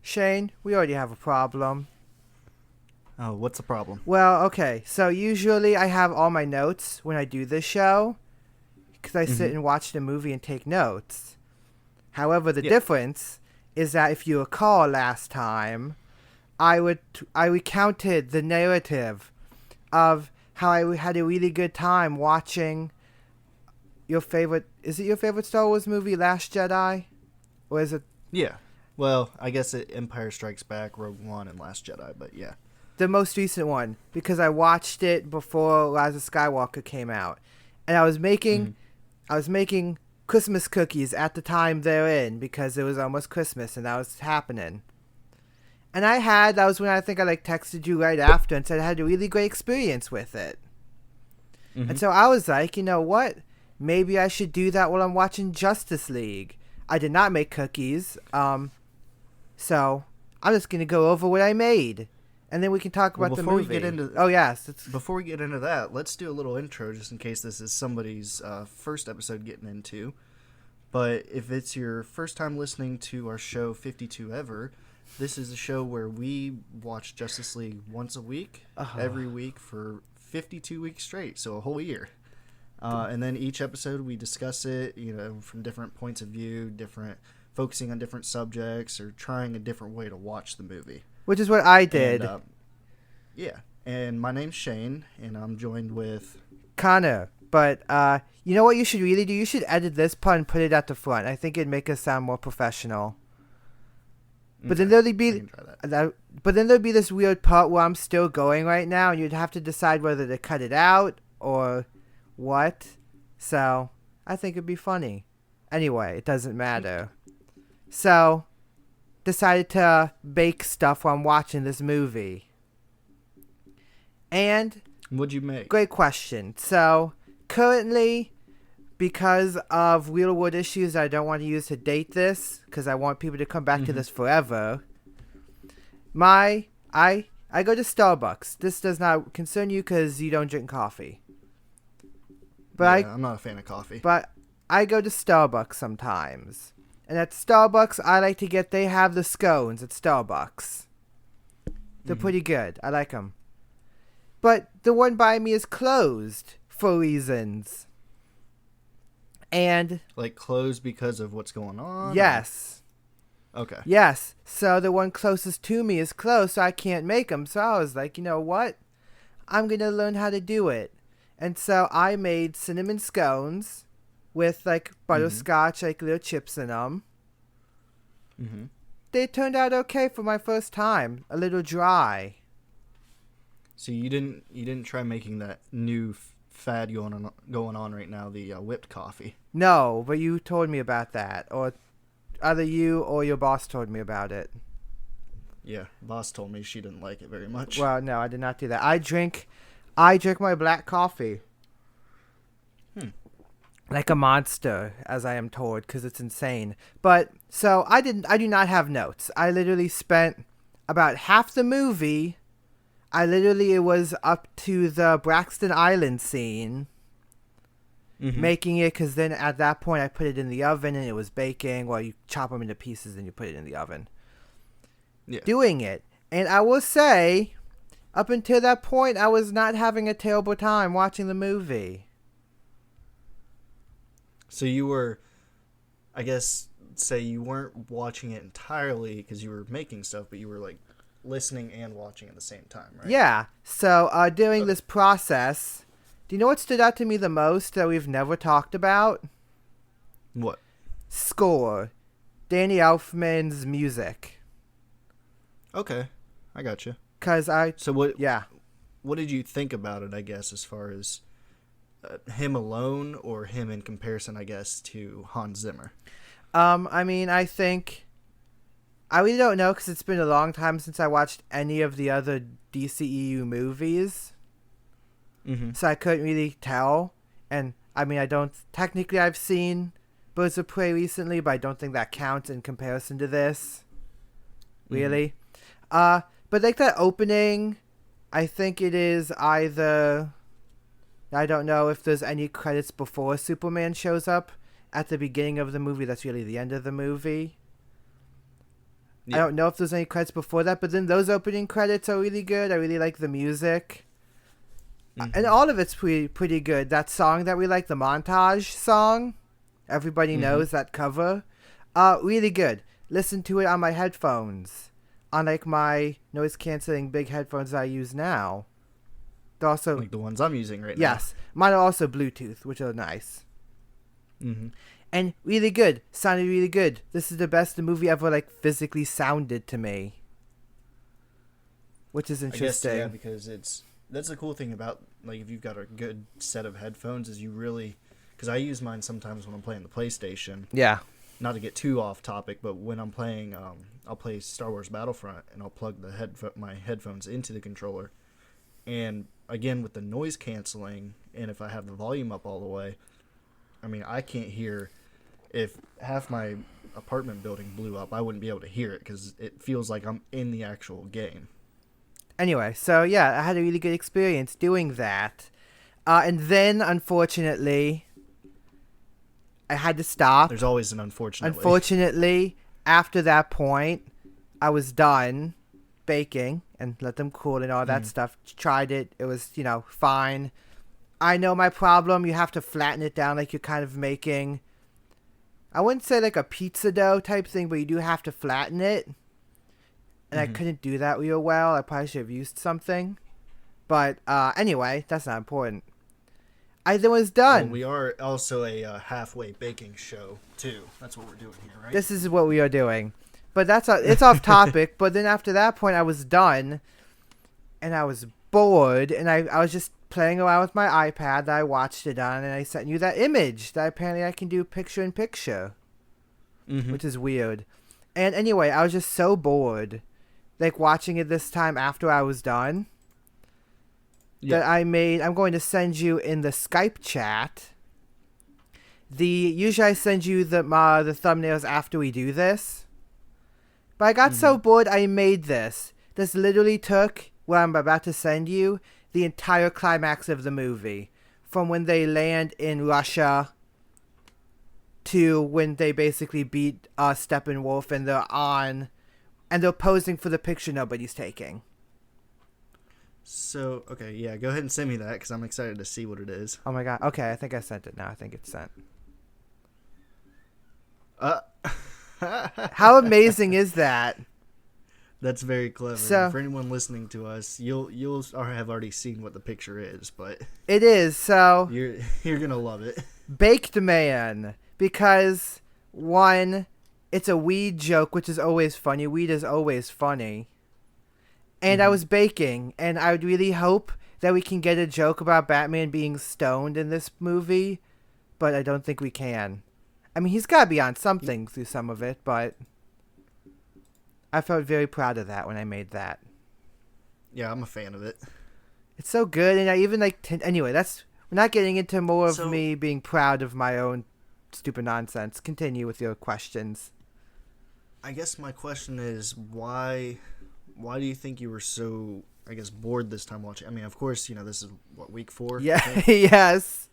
Shane, we already have a problem. Oh, what's the problem? Well, okay, so usually I have all my notes when I do this show because I sit Mm-hmm. and watch the movie and take notes. However, the Yeah. difference is that if you recall last time, I recounted the narrative of how I had a really good time watching your favorite. Is it your favorite Star Wars movie, Last Jedi, or is it Yeah. Well, I guess Empire Strikes Back, Rogue One, and Last Jedi, but yeah. the most recent one? Because I watched it before Rise of Skywalker came out, and Mm-hmm. I was making Christmas cookies at the time therein because it was almost Christmas and that was happening. And that was when I think I texted you right after and said I had a really great experience with it. Mm-hmm. And so I was like, you know what? Maybe I should do that while I'm watching Justice League. I did not make cookies, so I'm just gonna go over what I made, and then we can talk Well, about the movie. Oh yes, before we get into that, let's do a little intro just in case this is somebody's first episode getting into. But if it's your first time listening to our show 52 ever, this is a show where we watch Justice League once a week, every week for 52 weeks straight, so a whole year. And then each episode we discuss it, from different points of view, focusing on different subjects or trying a different way to watch the movie. which is what I did. And yeah, and my name's Shane, and I'm joined with. Connor. But you know what you should really do? You should edit this part and put it at the front. I think it'd make us sound more professional. But then Okay, there'd be I can try that. but then there'd be this weird part where I'm still going right now, and you'd have to decide whether to cut it out or what. So I think it'd be funny. Anyway, it doesn't matter. So decided to bake stuff while I'm watching this movie. And What'd you make? great question. So currently, because of real world issues I don't want to use to date this, because I want people to come back to this forever, I go to Starbucks. This does not concern you because you don't drink coffee. But I'm not a fan of coffee. But I go to Starbucks sometimes. And at Starbucks, I like to they have the scones at Starbucks. They're pretty good. I like them. But the one by me is closed for reasons. And Like closed because of what's going on? yes. Okay. Yes. So the one closest to me is closed, so I can't make them. So I was like, you know what? I'm going to learn how to do it. And so I made cinnamon scones with butterscotch, little chips in them. Mm-hmm. They turned out okay for my first time. A little dry. So you didn't try making that new fad going on right now, the whipped coffee. No, but you told me about that. Or either you or your boss told me about it. Yeah, boss told me she didn't like it very much. Well, no, I did not do that. I drink my black coffee. Like a monster, as I am told, because it's insane. But, so, I do not have notes. I literally spent about half the movie, it was up to the Braxton Island scene, making it, because then at that point I put it in the oven and it was baking. Well, you chop them into pieces and you put it in the oven. Yeah. Doing it. And I will say, up until that point, I was not having a terrible time watching the movie. So you were, I guess, say you weren't watching it entirely because you were making stuff, but you were like listening and watching at the same time, right? Yeah. So during this process, do you know what stood out to me the most that we've never talked about? What? Score. Danny Elfman's music. Okay, I got you. So what? Yeah. What did you think about it? I guess as far as him alone or him in comparison, I guess, to Hans Zimmer. I mean, I think I really don't know because it's been a long time since I watched any of the other DCEU movies. Mm-hmm. So I couldn't really tell. And I mean, technically I've seen Birds of Prey recently, but I don't think that counts in comparison to this. Really. But that opening, I think it is either, I don't know if there's any credits before Superman shows up at the beginning of the movie. That's really the end of the movie. I don't know if there's any credits before that, but then those opening credits are really good. I really like the music. And all of it's pretty good. That song that we like, the montage song, everybody knows that cover. Really good. Listen to it on my headphones, on like my noise canceling big headphones I use now. They're also like the ones I'm using right now. Yes, mine are also Bluetooth, which are nice. And really good. Sounded really good. This is the best the movie ever like physically sounded to me, which is interesting. I guess, yeah, because that's the cool thing about like if you've got a good set of headphones is you really, because I use mine sometimes when I'm playing the PlayStation. Yeah. Not to get too off topic, but when I'm playing, I'll play Star Wars Battlefront and I'll plug my headphones into the controller, and again with the noise canceling, and if I have the volume up all the way, I mean I can't hear. If half my apartment building blew up, I wouldn't be able to hear it because it feels like I'm in the actual game. Anyway, so yeah, I had a really good experience doing that. And then, unfortunately, I had to stop. There's always an unfortunately. Unfortunately, after that point, I was done baking and let them cool and all that stuff. Tried it. It was, fine. I know my problem. You have to flatten it down like you're kind of making... I wouldn't say like a pizza dough type thing, but you do have to flatten it. And I couldn't do that real well. I probably should have used something. But anyway, that's not important. I then was done. Well, we are also a halfway baking show, too. That's what we're doing here, right? This is what we are doing. But it's off topic. But then after that point, I was done. And I was bored. And I was just playing around with my iPad that I watched it on, and I sent you that image that apparently I can do picture-in-picture, which is weird. And anyway, I was just so bored, like watching it this time after I was done, that I'm going to send you in the Skype chat. Usually I send you the thumbnails after we do this, but I got so bored I made this. This literally took what I'm about to send you. The entire climax of the movie, from when they land in Russia to when they basically beat Steppenwolf and they're posing for the picture nobody's taking. So, okay, yeah, go ahead and send me that because I'm excited to see what it is. Oh my god, okay, I think I sent it now. I think it's sent. How amazing is that? That's very clever. So, for anyone listening to us, you'll have already seen what the picture is, but it is. So you're gonna love it. Baked Man, because one, it's a weed joke, which is always funny. Weed is always funny. And I was baking, and I would really hope that we can get a joke about Batman being stoned in this movie, but I don't think we can. I mean, he's got to be on something through some of it, but I felt very proud of that when I made that. Yeah, I'm a fan of it. It's so good, and I even anyway, we're not getting into more of me being proud of my own stupid nonsense. Continue with your questions. I guess my question is, why do you think you were so, I guess, bored this time watching? I mean, of course, this is, week 4? Yeah, yes.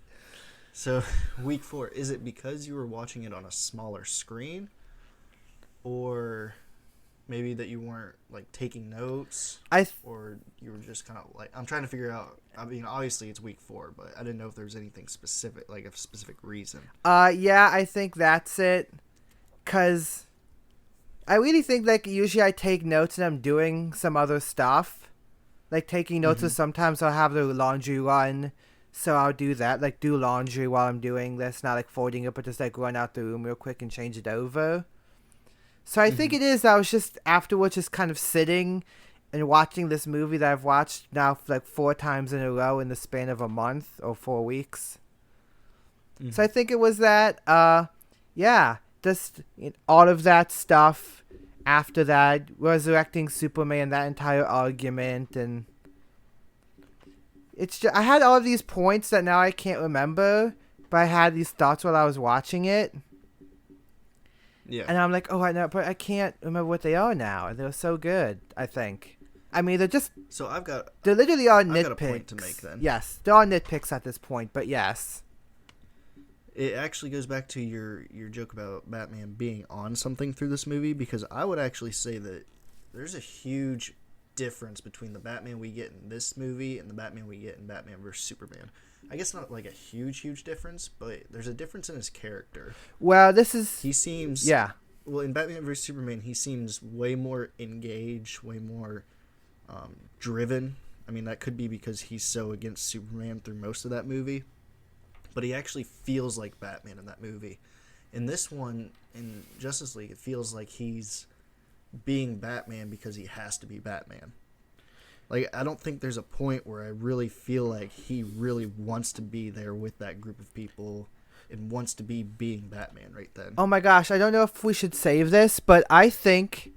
So, week 4, is it because you were watching it on a smaller screen? Or maybe that you weren't, like, taking notes? Or you were just kind of, like, I'm trying to figure out, I mean, obviously it's week 4, but I didn't know if there was anything specific, like a specific reason. Yeah, I think that's it. 'Cause I really think, like, usually I take notes and I'm doing some other stuff. Like, taking notes is sometimes I'll have the laundry run, so I'll do that. Like, do laundry while I'm doing this, not, like, folding it, but just, like, run out the room real quick and change it over. So I think it is, I was just afterwards just kind of sitting and watching this movie that I've watched now, like, 4 times in a row in the span of a month or 4 weeks. So I think it was that, yeah. Just all of that stuff after that, resurrecting Superman, that entire argument, and it's just, I had all of these points that now I can't remember, but I had these thoughts while I was watching it. Yeah. And I'm like, oh, I know, but I can't remember what they are now. And they're so good, I think. I mean, they're literally all nitpicks. I've got a point to make then. Yes, they're all nitpicks at this point, but yes. it actually goes back to your joke about Batman being on something through this movie, because I would actually say that there's a huge difference between the Batman we get in this movie and the Batman we get in Batman vs Superman. I guess not like a huge difference, but there's a difference in his character. Well, this is... He seems... Yeah. Well, in Batman vs Superman, he seems way more engaged, way more driven. I mean, that could be because he's so against Superman through most of that movie. But he actually feels like Batman in that movie. In this one, in Justice League, it feels like he's being Batman because he has to be Batman. Like, I don't think there's a point where I really feel like he really wants to be there with that group of people and wants to be being Batman right then. Oh my gosh, I don't know if we should save this, but I think...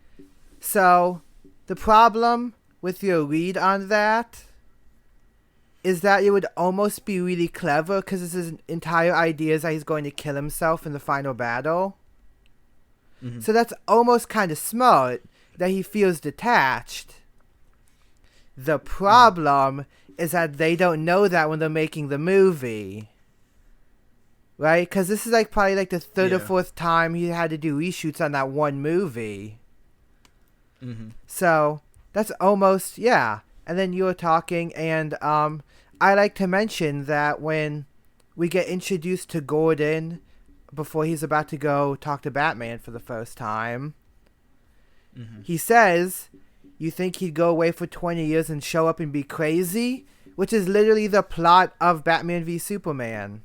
So, the problem with your read on that is that it would almost be really clever, because his entire idea is that he's going to kill himself in the final battle. Mm-hmm. So that's almost kind of smart, that he feels detached. The problem is that they don't know that when they're making the movie. Right? Because this is like probably like the third or fourth time he had to do reshoots on that one movie. Mm-hmm. So that's almost, yeah. And then you were talking, and I like to mention that when we get introduced to Gordon before he's about to go talk to Batman for the first time, he says, you think he'd go away for 20 years and show up and be crazy? Which is literally the plot of Batman v Superman.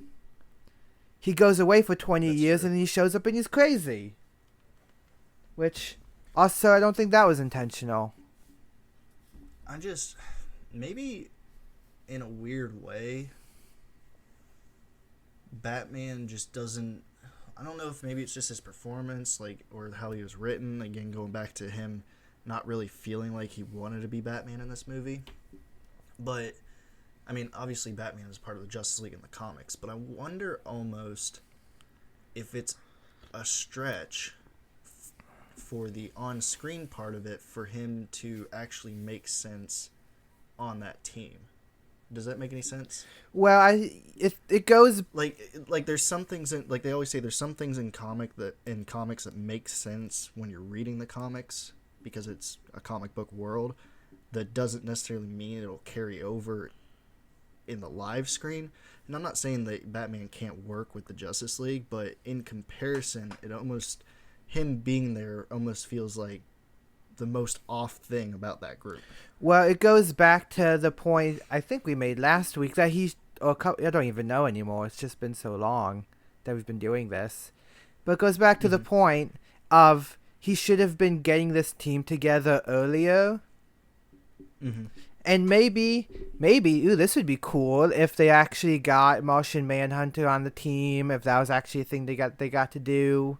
He goes away for 20 years and then he shows up and he's crazy. Which, also, I don't think that was intentional. Maybe in a weird way, Batman just doesn't... I don't know if maybe it's just his performance, like, or how he was written. Again, going back to him not really feeling like he wanted to be Batman in this movie. But, I mean, obviously Batman is part of the Justice League in the comics, but I wonder almost if it's a stretch for the on-screen part of it for him to actually make sense on that team. Does that make any sense? Well, it goes like there's some things in, like they always say, there's some things in comics that make sense when you're reading the comics because it's a comic book world. That doesn't necessarily mean it'll carry over in the live screen. And I'm not saying that Batman can't work with the Justice League, but in comparison, him being there almost feels like the most off thing about that group. Well, it goes back to the point I think we made last week that I don't even know anymore. It's just been so long that we've been doing this. But it goes back to the point of he should have been getting this team together earlier. Mm-hmm. And maybe, this would be cool if they actually got Martian Manhunter on the team, if that was actually a thing they got to do.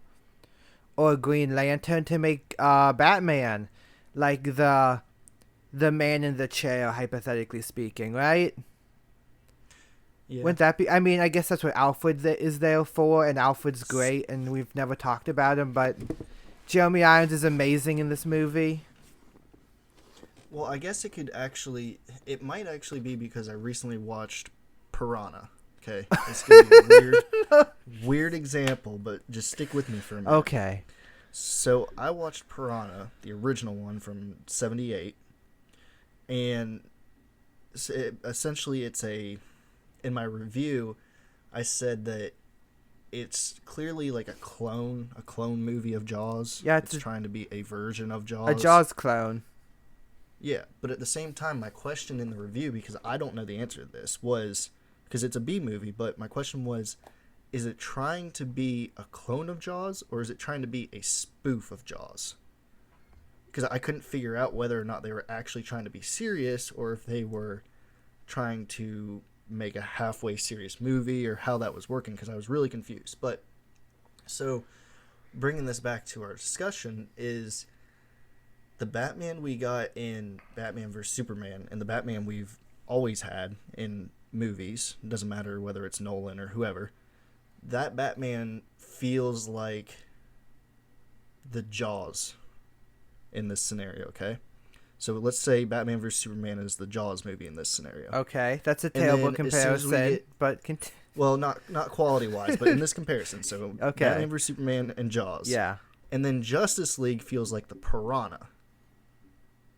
Or Green Lantern to make Batman, like the man in the chair, hypothetically speaking, right? Yeah. Wouldn't that be... I mean, I guess that's what Alfred is there for, and Alfred's great, and we've never talked about him, but Jeremy Irons is amazing in this movie. Well, I guess it might actually be because I recently watched Piranha. Okay, it's going to be a weird example, but just stick with me for a minute. Okay. So I watched Piranha, the original one from '78, and essentially in my review, I said that it's clearly like a clone movie of Jaws. Yeah, it's trying to be a version of Jaws. A Jaws clone. Yeah, but at the same time, my question in the review, because I don't know the answer to this, was... because it's a B movie, but my question was, is it trying to be a clone of Jaws, or is it trying to be a spoof of Jaws? Because I couldn't figure out whether or not they were actually trying to be serious, or if they were trying to make a halfway serious movie, or how that was working, because I was really confused. But, so, bringing this back to our discussion, is the Batman we got in Batman vs. Superman, and the Batman we've always had in movies, it doesn't matter whether it's Nolan or whoever, that Batman feels like the Jaws in this scenario, okay? So let's say Batman vs. Superman is the Jaws movie in this scenario. Okay, that's a terrible comparison, but Well, not quality wise, but in this comparison. So Okay. Batman vs Superman and Jaws. Yeah. And then Justice League feels like the Piranha,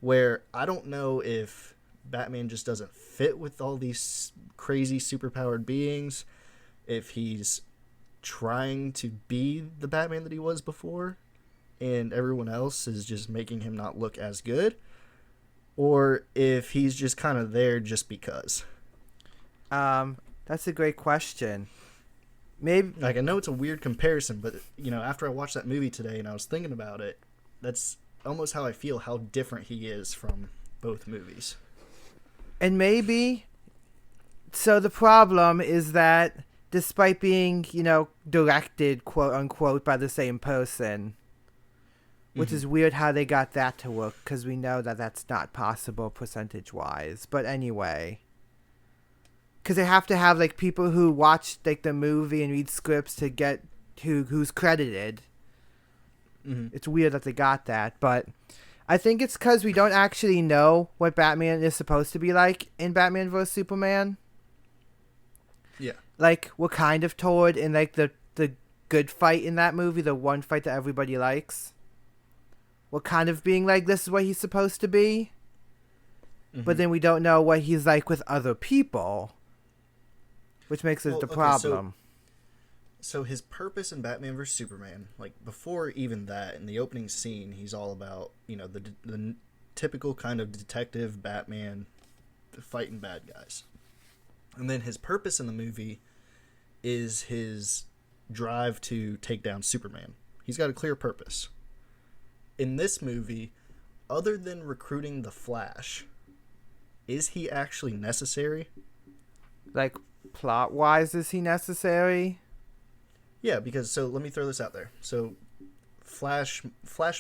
where I don't know if Batman just doesn't fit with all these crazy superpowered beings, if he's trying to be the Batman that he was before, and everyone else is just making him not look as good, or if he's just kind of there just because. That's a great question. Maybe Like, I know it's a weird comparison, but, you know, after I watched that movie today and I was thinking about it, that's almost how I feel, how different he is from both movies. And maybe, so the problem is that despite being, directed, quote unquote, by the same person, which is weird how they got that to work, because we know that that's not possible percentage-wise. But anyway, because they have to have, like, people who watch, like, the movie and read scripts to get who's credited. It's weird that they got that, but I think it's because we don't actually know what Batman is supposed to be like in Batman vs. Superman. Yeah. Like, we're kind of told in, like, the good fight in that movie, the one fight that everybody likes. We're kind of being like, this is what he's supposed to be. But then we don't know what he's like with other people, which makes it the problem. So his purpose in Batman vs Superman, like before even that, in the opening scene, he's all about, the typical kind of detective Batman fighting bad guys. And then his purpose in the movie is his drive to take down Superman. He's got a clear purpose. In this movie, other than recruiting the Flash, is he actually necessary? Like, plot-wise, is he necessary? Yeah, because, so let me throw this out there. So Flash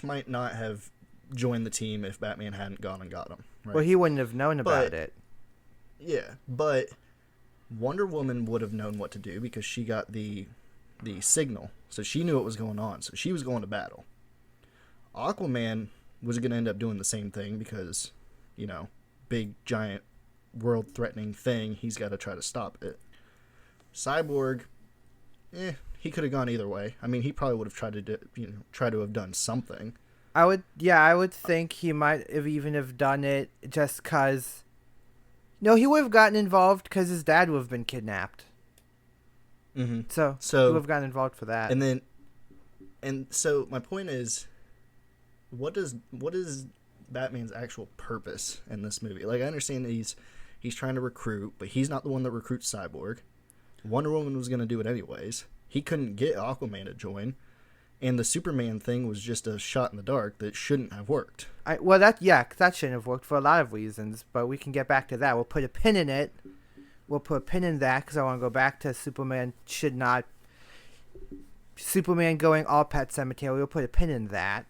might not have joined the team if Batman hadn't gone and got him. Right? Well, he wouldn't have known about it. Yeah, but Wonder Woman would have known what to do because she got the signal. So she knew what was going on. So she was going to battle. Aquaman was going to end up doing the same thing because, big, giant, world-threatening thing. He's got to try to stop it. Cyborg, he could have gone either way. I mean, he probably would have tried to have done something. I would think he might have even have done it just because. No, he would have gotten involved because his dad would have been kidnapped. Mm-hmm. So he would have gotten involved for that. And so my point is, what is Batman's actual purpose in this movie? Like, I understand that he's trying to recruit, but he's not the one that recruits Cyborg. Wonder Woman was going to do it anyways. He couldn't get Aquaman to join, and the Superman thing was just a shot in the dark that shouldn't have worked. That shouldn't have worked for a lot of reasons, but we can get back to that. We'll put a pin in it. We'll put a pin in that because I want to go back to Superman going all Pet Cemetery. We'll put a pin in that.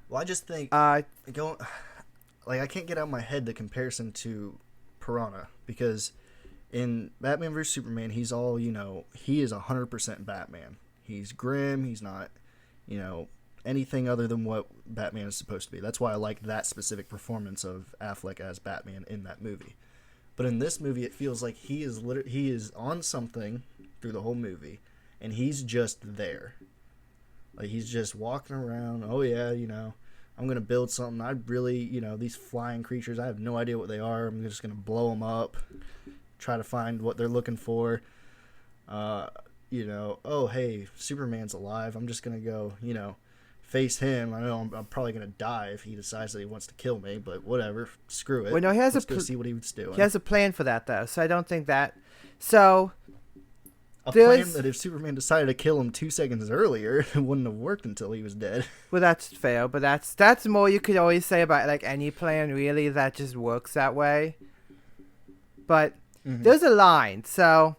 Well, I just think I can't get out of my head the comparison to Piranha, because in Batman vs Superman, he's all, he is 100% Batman. He's grim. He's not, anything other than what Batman is supposed to be. That's why I like that specific performance of Affleck as Batman in that movie. But in this movie, it feels like he is on something through the whole movie, and he's just there. Like, he's just walking around. Oh yeah, I'm gonna build something. I really, these flying creatures, I have no idea what they are. I'm just gonna blow them up. Try to find what they're looking for. Oh hey, Superman's alive. I'm just gonna go, face him. I know I'm probably gonna die if he decides that he wants to kill me, but whatever. Screw it. Well, no, Let's go see what he was doing. He has a plan for that though, so I don't think that. So. A plan that if Superman decided to kill him 2 seconds earlier, it wouldn't have worked until he was dead. Well, that's fair, but that's more you could always say about, like, any plan, really, that just works that way. But there's a line, so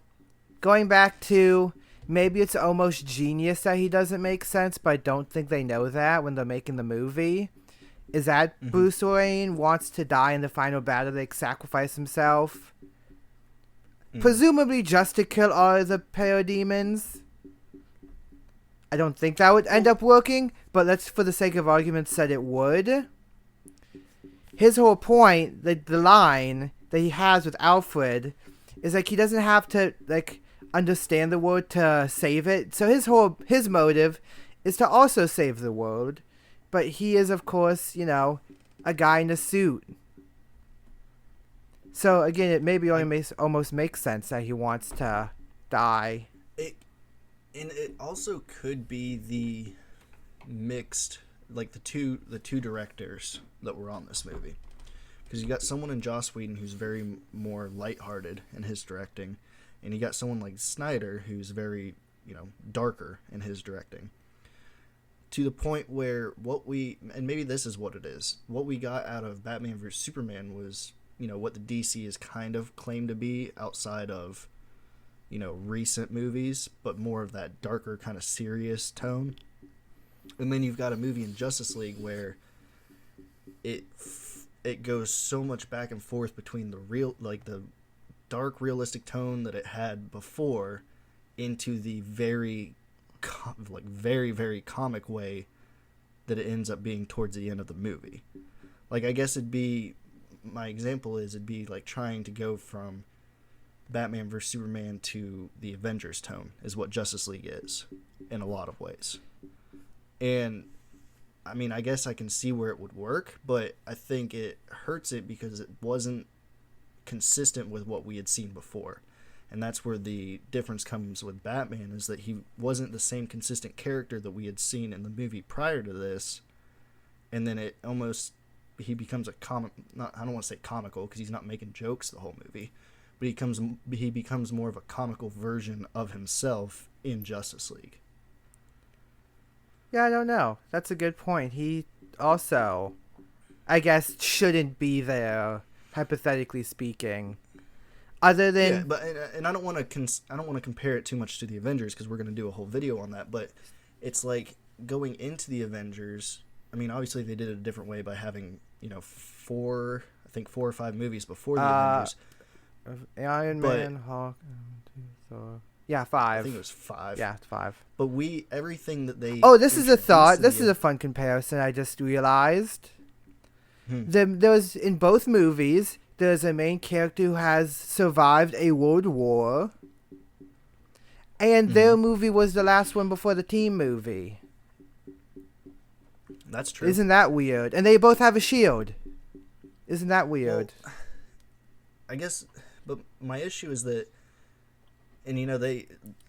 going back to maybe it's almost genius that he doesn't make sense, but I don't think they know that when they're making the movie, is that Bruce Wayne wants to die in the final battle, like, sacrifice himself. Presumably just to kill all of the parademons. I don't think that would end up working, but let's, for the sake of argument, said it would. His whole point, the line that he has with Alfred, is like he doesn't have to like understand the world to save it. So his motive is to also save the world, but he is of course, a guy in a suit. So again, it maybe almost makes sense that he wants to die. And it also could be the mixed, like the two directors that were on this movie, because you got someone in Joss Whedon who's very more lighthearted in his directing, and you got someone like Snyder who's very darker in his directing. To the point where and maybe this is what it is, what we got out of Batman vs Superman was what the DC is kind of claimed to be outside of recent movies, but more of that darker kind of serious tone. And then you've got a movie in Justice League where it goes so much back and forth between the dark realistic tone that it had before into the very very comic way that it ends up being towards the end of the movie. Like, I guess my example is it'd be like trying to go from Batman vs Superman to the Avengers tone is what Justice League is in a lot of ways. And I mean, I guess I can see where it would work, but I think it hurts it because it wasn't consistent with what we had seen before. And that's where the difference comes with Batman, is that he wasn't the same consistent character that we had seen in the movie prior to this. And then he becomes I don't want to say comical, because he's not making jokes the whole movie, but he becomes more of a comical version of himself in Justice League. Yeah, I don't know. That's a good point. He also, I guess, shouldn't be there, hypothetically speaking. Other than yeah, but and I don't want to compare it too much to the Avengers, because we're going to do a whole video on that. But it's like going into the Avengers. I mean, obviously they did it a different way by having 4 or 5 movies before the Avengers. Iron Man, Hulk, Thor. Yeah, 5. I think it was 5. Yeah, it's 5. But everything that they... Oh, this is a thought. This is a fun comparison I just realized. There was, in both movies, there's a main character who has survived a world war. And their movie was the last one before the team movie. That's true. Isn't that weird? And they both have a shield. Isn't that weird? Well, I guess, but my issue is that, and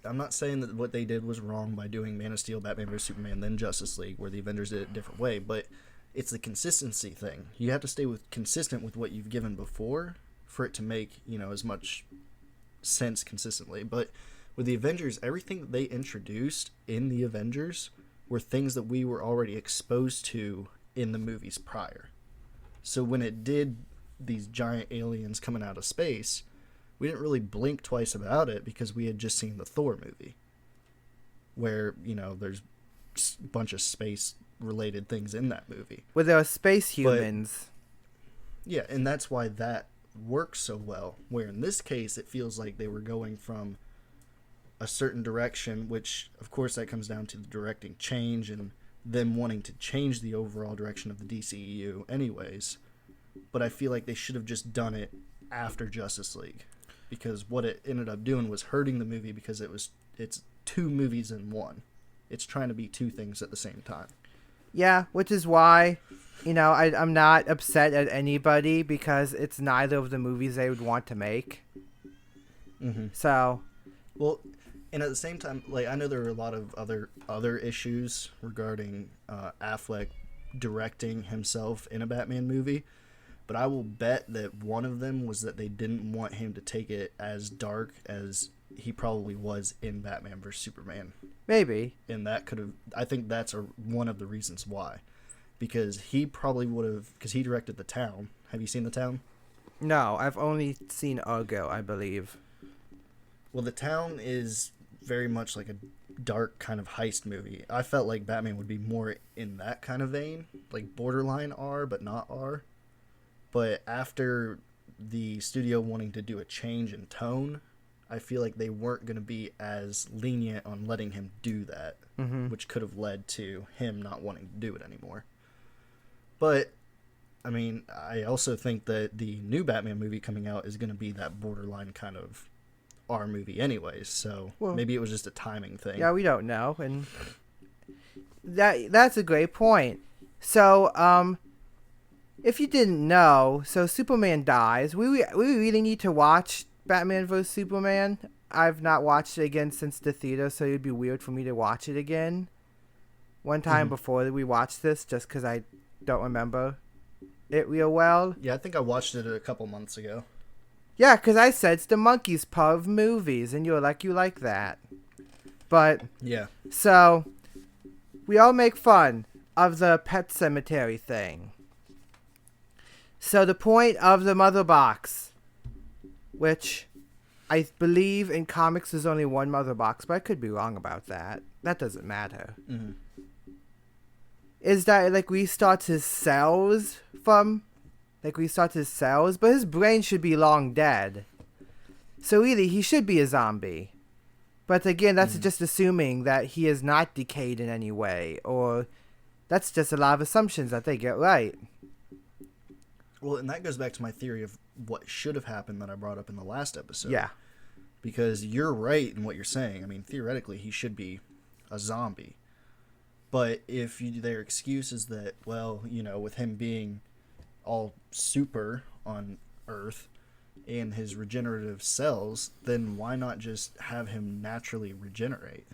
I'm not saying that what they did was wrong by doing Man of Steel, Batman vs Superman, then Justice League, where the Avengers did it a different way, but it's the consistency thing. You have to stay consistent with what you've given before for it to make, as much sense consistently. But with the Avengers, everything that they introduced in the Avengers were things that we were already exposed to in the movies prior. So when it did these giant aliens coming out of space, we didn't really blink twice about it, because we had just seen the Thor movie, where there's a bunch of space related things in that movie Where there are space humans. Yeah, and that's why that works so well, where in this case it feels like they were going from a certain direction, which of course that comes down to the directing change and them wanting to change the overall direction of the DCEU anyways. But I feel like they should have just done it after Justice League, because what it ended up doing was hurting the movie, because it's 2 movies in one. It's trying to be 2 things at the same time. Yeah, which is why, I'm not upset at anybody, because it's neither of the movies they would want to make. Mm-hmm. So, well, and at the same time, like, I know there are a lot of other issues regarding Affleck directing himself in a Batman movie, but I will bet that one of them was that they didn't want him to take it as dark as he probably was in Batman vs Superman. Maybe. And that could have... I think that's one of the reasons why. Because he probably would have... Because he directed The Town. Have you seen The Town? No, I've only seen Argo, I believe. Well, The Town is very much like a dark kind of heist movie. I felt like Batman would be more in that kind of vein. Like borderline R, but not R. But after the studio wanting to do a change in tone, I feel like they weren't going to be as lenient on letting him do that, which could have led to him not wanting to do it anymore. But I mean, I also think that the new Batman movie coming out is going to be that borderline kind of R movie anyways, so Well, maybe it was just a timing thing. yeah, we don't know, and that's a great point. So, if you didn't know, so Superman dies. We really need to watch Batman vs Superman. I've not watched it again since the theater, so it'd be weird for me to watch it again. One time before we watched this, just because I don't remember it real well. Yeah, I think I watched it a couple months ago. Yeah, because I said it's the monkey's paw of movies, and you were like, you like that. But, Yeah. so, we all make fun of the Pet Cemetery thing. So the point of the mother box, which I believe in comics there's only one mother box, but I could be wrong about that. That doesn't matter. Mm-hmm. Is that it, like, restarts his cells but his brain should be long dead. So really, he should be a zombie. But again, that's just assuming that he is not decayed in any way, or that's just a lot of assumptions that they get right. Well, and that goes back to my theory of what should have happened that I brought up in the last episode. Yeah. Because you're right in what you're saying. I mean, theoretically, he should be a zombie. But if their excuse is that, well, with him being all super on Earth and his regenerative cells, then why not just have him naturally regenerate?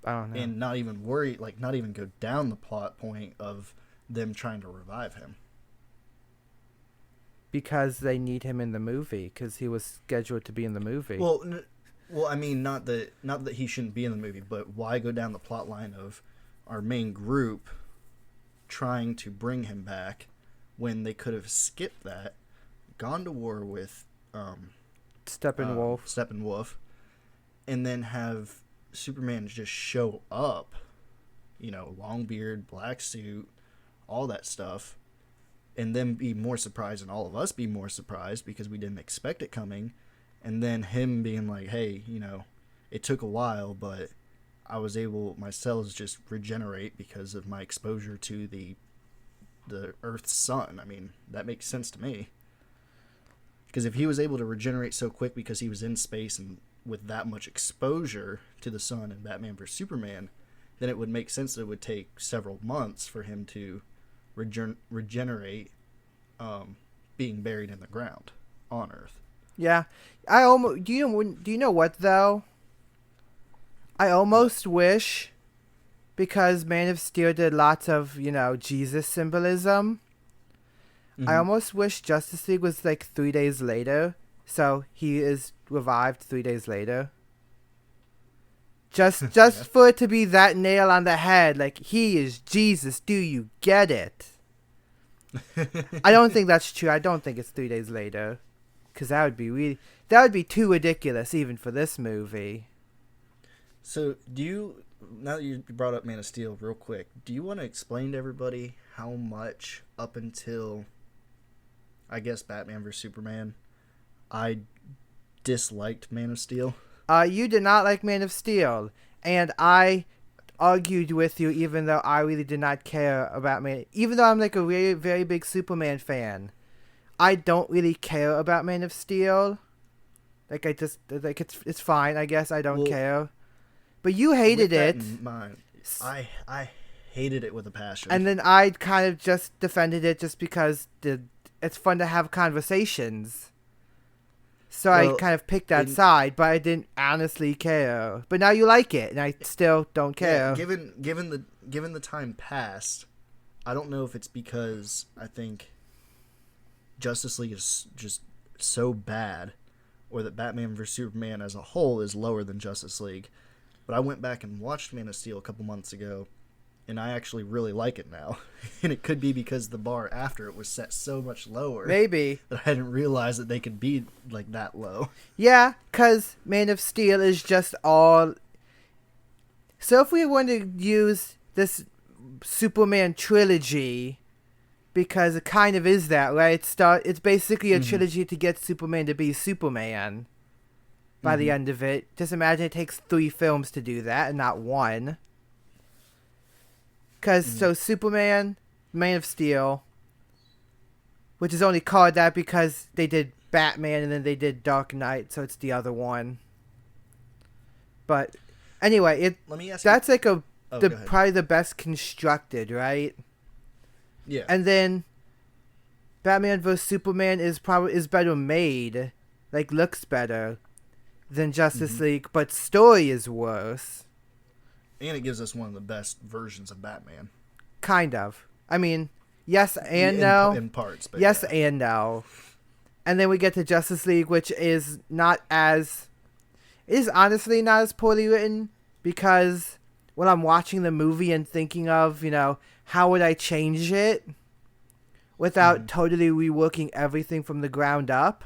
I don't know. And not even worry, not even go down the plot point of them trying to revive him. Because they need him in the movie, because he was scheduled to be in the movie. Well, I mean, not that he shouldn't be in the movie, but why go down the plot line of our main group trying to bring him back when they could have skipped that, gone to war with Steppenwolf, and then have Superman just show up, long beard, black suit, all that stuff, and then be more surprised, and all of us be more surprised because we didn't expect it coming, and then him being like, hey, it took a while, but I was able, my cells just regenerate because of my exposure to the Earth's sun. I mean, that makes sense to me. Because if he was able to regenerate so quick because he was in space and with that much exposure to the sun in Batman vs Superman, then it would make sense that it would take several months for him to regenerate, being buried in the ground on Earth. Yeah, do you know what though? I almost wish, because Man of Steel did lots of Jesus symbolism. Mm-hmm. I almost wish Justice League was 3 days later, so he is revived 3 days later. Just for it to be that nail on the head, he is Jesus. Do you get it? I don't think that's true. I don't think it's 3 days later, because that would be too ridiculous even for this movie. So, now that you brought up Man of Steel real quick, do you want to explain to everybody how much up until, I guess, Batman vs Superman, I disliked Man of Steel? You did not like Man of Steel, and I argued with you even though I really did not care about Man. Even though I'm a very, very big Superman fan, I don't really care about Man of Steel. It's fine, I guess. I don't care. But you hated it. In mind, I hated it with a passion. And then I kind of just defended it just because it's fun to have conversations. So I kind of picked that side, but I didn't honestly care. But now you like it, and I still don't care. Yeah, given the time passed, I don't know if it's because I think Justice League is just so bad, or that Batman vs Superman as a whole is lower than Justice League. But I went back and watched Man of Steel a couple months ago, and I actually really like it now. And it could be because the bar after it was set so much lower. Maybe. That I didn't realize that they could be that low. Yeah, because Man of Steel is just all... So if we want to use this Superman trilogy, because it kind of is that, right? It's basically a trilogy to get Superman to be Superman. By the end of it. Just imagine it takes 3 films to do that and not 1. Because, so Superman, Man of Steel, which is only called that because they did Batman and then they did Dark Knight, so it's the other one. But anyway, Let me ask that's you. like Oh, go ahead. probably the best constructed, right? Yeah. And then Batman vs Superman is better made, like looks better than Justice League, but story is worse. And it gives us one of the best versions of Batman. Kind of. I mean, yes and in, no. In parts, but Yes yeah. and no. And then we get to Justice League, which is not as... It is honestly not as poorly written, because when I'm watching the movie and thinking of, how would I change it without totally reworking everything from the ground up,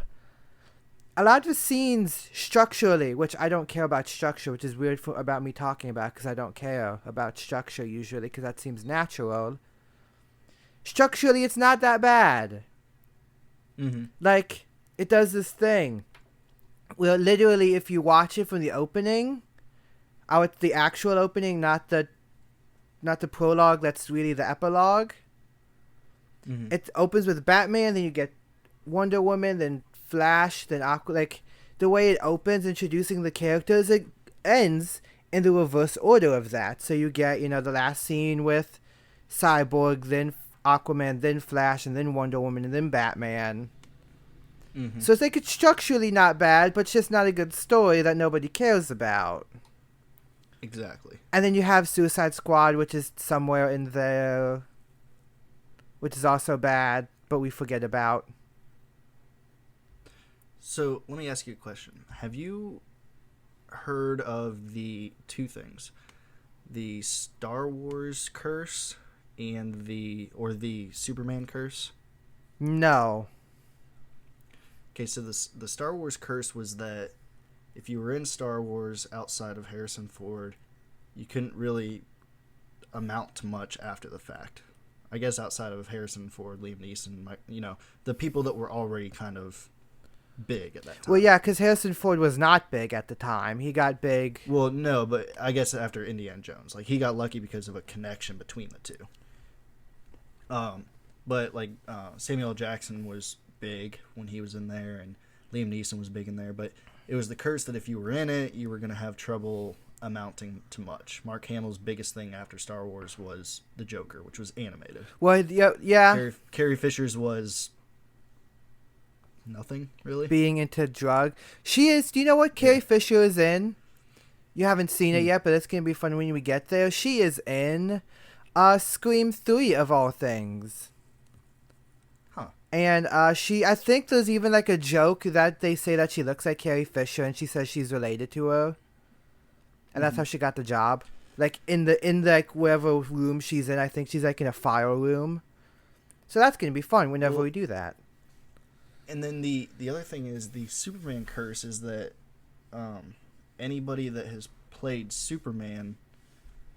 a lot of the scenes structurally, which I don't care about structure, which is weird about me talking about, because I don't care about structure usually, because that seems natural. Structurally, it's not that bad. Like, it does this thing where literally if you watch it from the opening, the actual opening, not the prologue, that's really the epilogue. It opens with Batman, then you get Wonder Woman, then Flash, then Aqua. Like, the way it opens, introducing the characters, it ends in the reverse order of that. So you get, the last scene with Cyborg, then Aquaman, then Flash, and then Wonder Woman, and then Batman. So it's like it's structurally not bad, but it's just not a good story that nobody cares about. Exactly. And then you have Suicide Squad, which is somewhere in there, which is also bad, but we forget about. So let me ask you a question. Have you heard of the two things? The Star Wars curse and the Superman curse? No. Okay, so the Star Wars curse was that if you were in Star Wars outside of Harrison Ford, you couldn't really amount to much after the fact. I guess outside of Harrison Ford, Liam Neeson, the people that were already kind of big at that time. Well, yeah, because Harrison Ford was not big at the time. He got big. Well, no, but I guess after Indiana Jones, like he got lucky because of a connection between the two. But like Samuel L. Jackson was big when he was in there, and Liam Neeson was big in there. But it was the curse that if you were in it, you were going to have trouble amounting to much. Mark Hamill's biggest thing after Star Wars was the Joker, which was animated. Well, yeah. Carrie Fisher's was nothing really. Being into drug. She is. Do you know what Carrie Fisher is in? You haven't seen it yet, but it's gonna be fun when we get there. She is in Scream 3 of all things. Huh. And I think there's even like a joke that they say that she looks like Carrie Fisher, and she says she's related to her, and that's how she got the job. Like in the like wherever room she's in, I think she's like in a file room. So that's gonna be fun whenever we do that. And then the other thing is the Superman curse is that anybody that has played Superman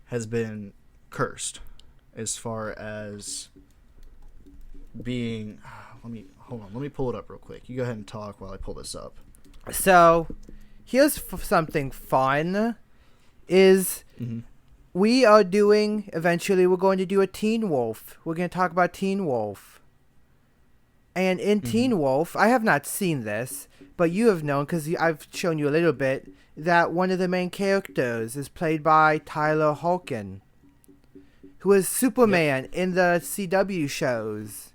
has been cursed as far as being... Let me pull it up real quick. You go ahead and talk while I pull this up. So here's something fun is we are doing, eventually we're going to do a Teen Wolf. We're going to talk about Teen Wolf. And in Teen Wolf, I have not seen this, but you have known, because I've shown you a little bit, that one of the main characters is played by Tyler Hoechlin, who is Superman in the CW shows.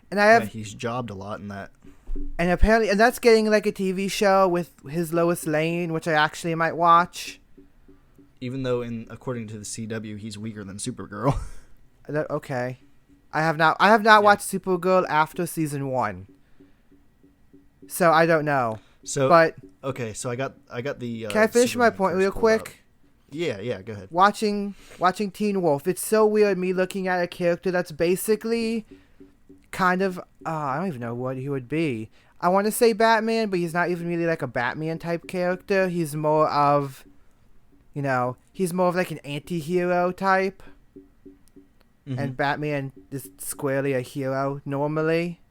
And he's jobbed a lot in that. And apparently, and that's getting like a TV show with his Lois Lane, which I actually might watch. Even though, according to the CW, he's weaker than Supergirl. Okay. I have not watched Supergirl after season 1. So I don't know. But okay, so I got the. Can I finish my point real quick? Yeah, go ahead. Watching Teen Wolf, it's so weird me looking at a character that's basically kind of I don't even know what he would be. I want to say Batman, but he's not even really like a Batman type character. He's more of like an anti-hero type. And Batman is squarely a hero normally.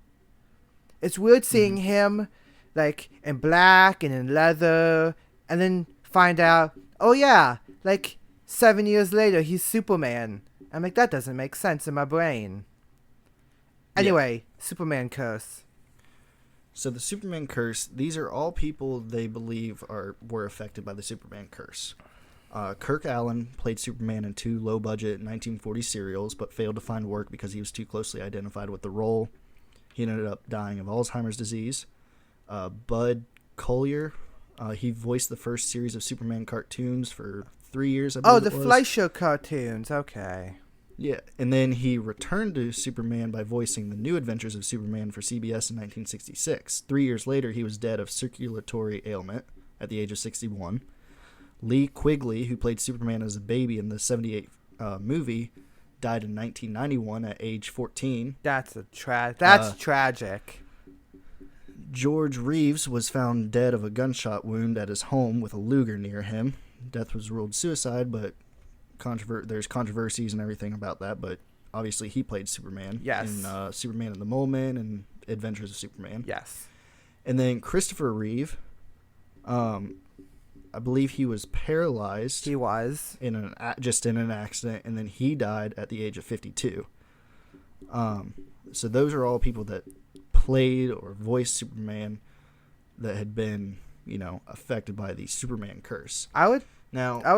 It's weird seeing him like in black and in leather, and then find out, oh yeah, like 7 years later he's Superman. I'm like, that doesn't make sense in my brain. Anyway, Superman curse. So the Superman curse, these are all people they believe were affected by the Superman curse. Kirk Allen played Superman in 2 low-budget 1940 serials, but failed to find work because he was too closely identified with the role. He ended up dying of Alzheimer's disease. Bud Collyer, he voiced the first series of Superman cartoons for 3 years, I believe The Fleischer cartoons. Okay. Yeah, and then he returned to Superman by voicing the New Adventures of Superman for CBS in 1966. 3 years later, he was dead of circulatory ailment at the age of 61. Lee Quigley, who played Superman as a baby in the 78 movie, died in 1991 at age 14. That's tragic. George Reeves was found dead of a gunshot wound at his home with a Luger near him. Death was ruled suicide, but there's controversies and everything about that, but obviously he played Superman in Superman in the Mole Men and Adventures of Superman. Yes. And then Christopher Reeve, I believe he was paralyzed. He was in an accident, and then he died at the age of 52. So those are all people that played or voiced Superman that had been, affected by the Superman curse. I would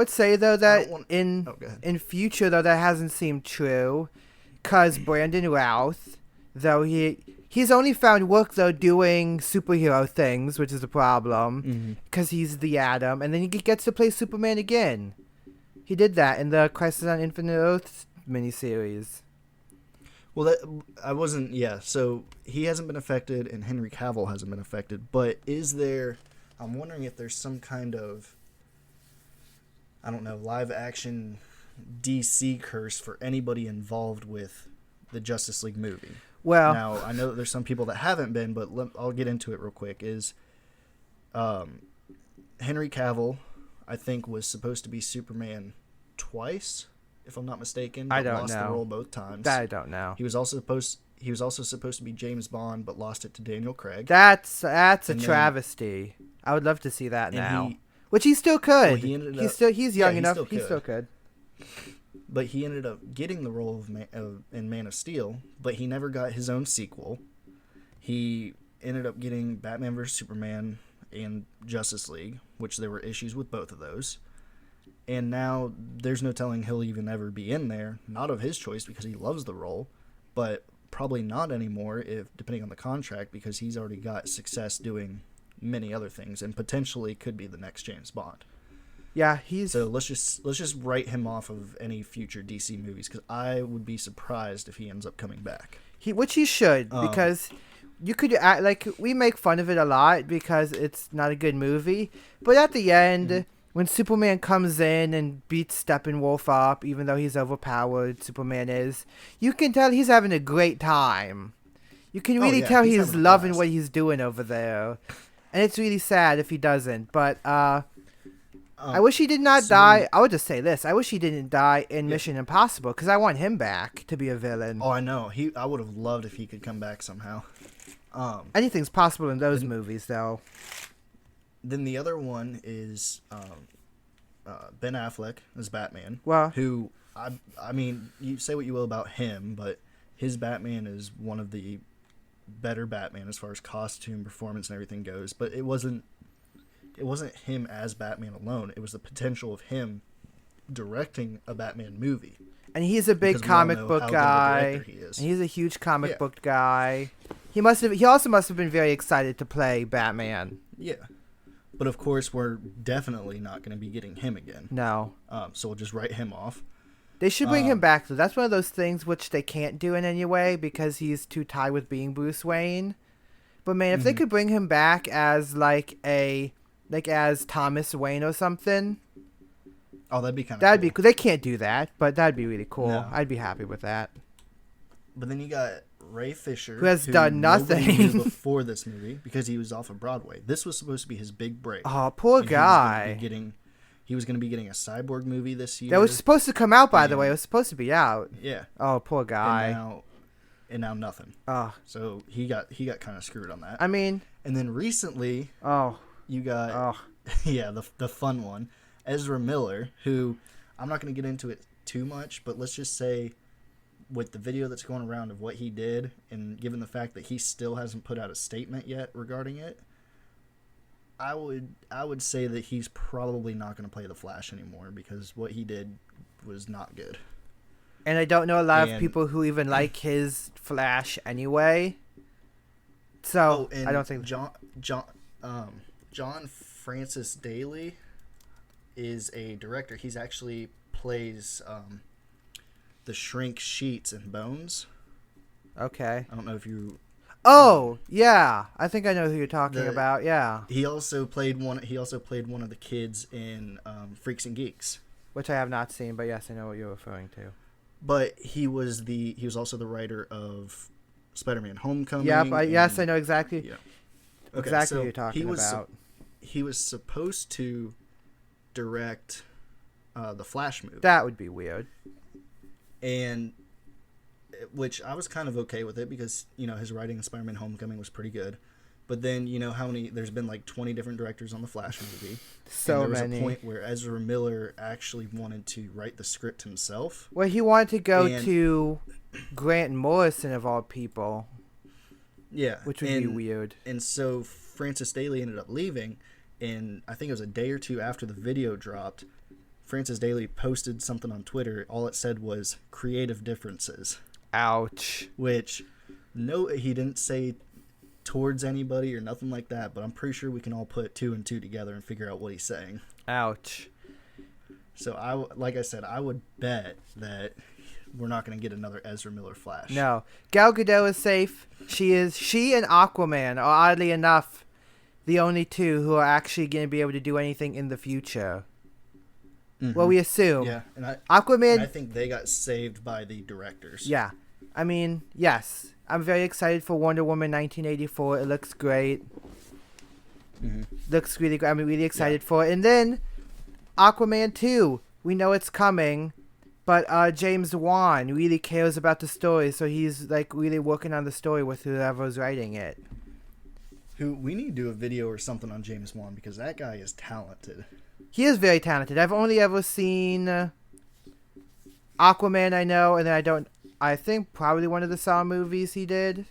say though that in future though that hasn't seemed true, because Brandon Routh, though he's only found work though doing superhero things, which is a problem because he's the Atom, and then he gets to play Superman again. He did that in the Crisis on Infinite Earths miniseries. Well, so he hasn't been affected, and Henry Cavill hasn't been affected. But I'm wondering if there's some kind of, I don't know, live action DC curse for anybody involved with the Justice League movie. Well, now I know that there's some people that haven't been, but I'll get into it real quick. Henry Cavill, I think, was supposed to be Superman twice, if I'm not mistaken. I don't lost know. the role both times. That I don't know. He was also supposed to be James Bond, but lost it to Daniel Craig. That's a travesty. I would love to see that now. Which he still could. Well, he's young enough. He still could. But he ended up getting the role in Man of Steel, but he never got his own sequel. He ended up getting Batman vs. Superman and Justice League, which there were issues with both of those. And now there's no telling he'll even ever be in there. Not of his choice because he loves the role, but probably not anymore depending on the contract, because he's already got success doing many other things and potentially could be the next James Bond. Yeah, so let's just write him off of any future DC movies, because I would be surprised if he ends up coming back. Which he should, because you could we make fun of it a lot because it's not a good movie, but at the end, when Superman comes in and beats Steppenwolf up, even though he's overpowered, Superman is, you can tell he's having a great time. You can really tell he's loving what he's doing over there, and it's really sad if he doesn't. But I wish he did not die. I would just say this: I wish he didn't die in Mission Impossible, because I want him back to be a villain. Oh, I know. I would have loved if he could come back somehow. Anything's possible in those movies, though. Then the other one is Ben Affleck as Batman. Well, who I mean, you say what you will about him, but his Batman is one of the better Batman as far as costume, performance, and everything goes. But it wasn't him as Batman alone. It was the potential of him directing a Batman movie. And he's a big comic book guy. And he's a huge comic book guy. He also must have been very excited to play Batman. Yeah. But of course, we're definitely not going to be getting him again. No. So we'll just write him off. They should bring him back, though. That's one of those things which they can't do in any way because he's too tied with being Bruce Wayne. But man, if they could bring him back as as Thomas Wayne or something. Oh, that'd be kind of cool. That'd be cool. They can't do that, but that'd be really cool. No. I'd be happy with that. But then you got Ray Fisher, who has done nothing before this movie because he was off of Broadway. This was supposed to be his big break. Oh, poor guy. He was going to be getting a Cyborg movie this year. That was supposed to come out, by the way. It was supposed to be out. Yeah. Oh, poor guy. And now nothing. Oh. So he got kind of screwed on that. I mean. And then recently. Oh. You got. Oh. Yeah, the fun one, Ezra Miller, who I'm not going to get into it too much, but let's just say with the video that's going around of what he did, and given the fact that he still hasn't put out a statement yet regarding it, I would say that he's probably not going to play the Flash anymore, because what he did was not good. And I don't know a lot of people who even like his Flash anyway. So I don't think John Francis Daly is a director. He's actually plays the Shrink Sheets in Bones. Okay. I don't know if you. Oh yeah, I think I know who you're talking about. Yeah. He also played one. He also played one of the kids in Freaks and Geeks, which I have not seen, but yes, I know what you're referring to. But he was also the writer of Spider-Man: Homecoming. Yeah, yes, I know exactly. Yeah. Okay, exactly what you're talking about. He was supposed to direct the Flash movie. That would be weird. And which I was kind of okay with it, because his writing in Spider-Man: Homecoming was pretty good. But then there's been like 20 different directors on the Flash movie. So and there many. was a point where Ezra Miller actually wanted to write the script himself. Well, he wanted to go to Grant Morrison of all people. Yeah, which would be weird. And so Francis Daly ended up leaving, and I think it was a day or two after the video dropped, Francis Daly posted something on Twitter. All it said was creative differences. Ouch. Which, no, he didn't say towards anybody or nothing like that, but I'm pretty sure we can all put two and two together and figure out what he's saying. Ouch. So like I said, I would bet that we're not going to get another Ezra Miller Flash. No. Gal Gadot is safe. She and Aquaman are, oddly enough, the only two who are actually going to be able to do anything in the future. Mm-hmm. Well, we assume. Yeah, Aquaman. And I think they got saved by the directors. Yeah. I mean, yes. I'm very excited for Wonder Woman 1984. It looks great. Mm-hmm. Looks really good. I'm really excited for it. And then Aquaman 2. We know it's coming. But James Wan really cares about the story, so he's like really working on the story with whoever's writing it. We need to do a video or something on James Wan, because that guy is talented. He is very talented. I've only ever seen Aquaman, I know, and then I think probably one of the Saw movies he did.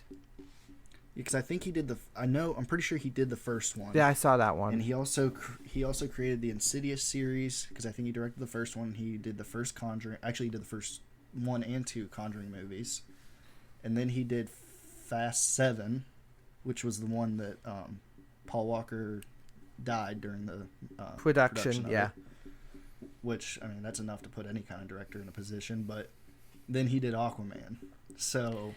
Because I think he did I'm pretty sure he did the first one. Yeah, I saw that one. And he also created the Insidious series, because I think he directed the first one. He did the first Conjuring. Actually, he did the first 1 and 2 Conjuring movies. And then he did Fast 7, which was the one that Paul Walker died during the production of it. Which, I mean, that's enough to put any kind of director in a position. But then he did Aquaman. So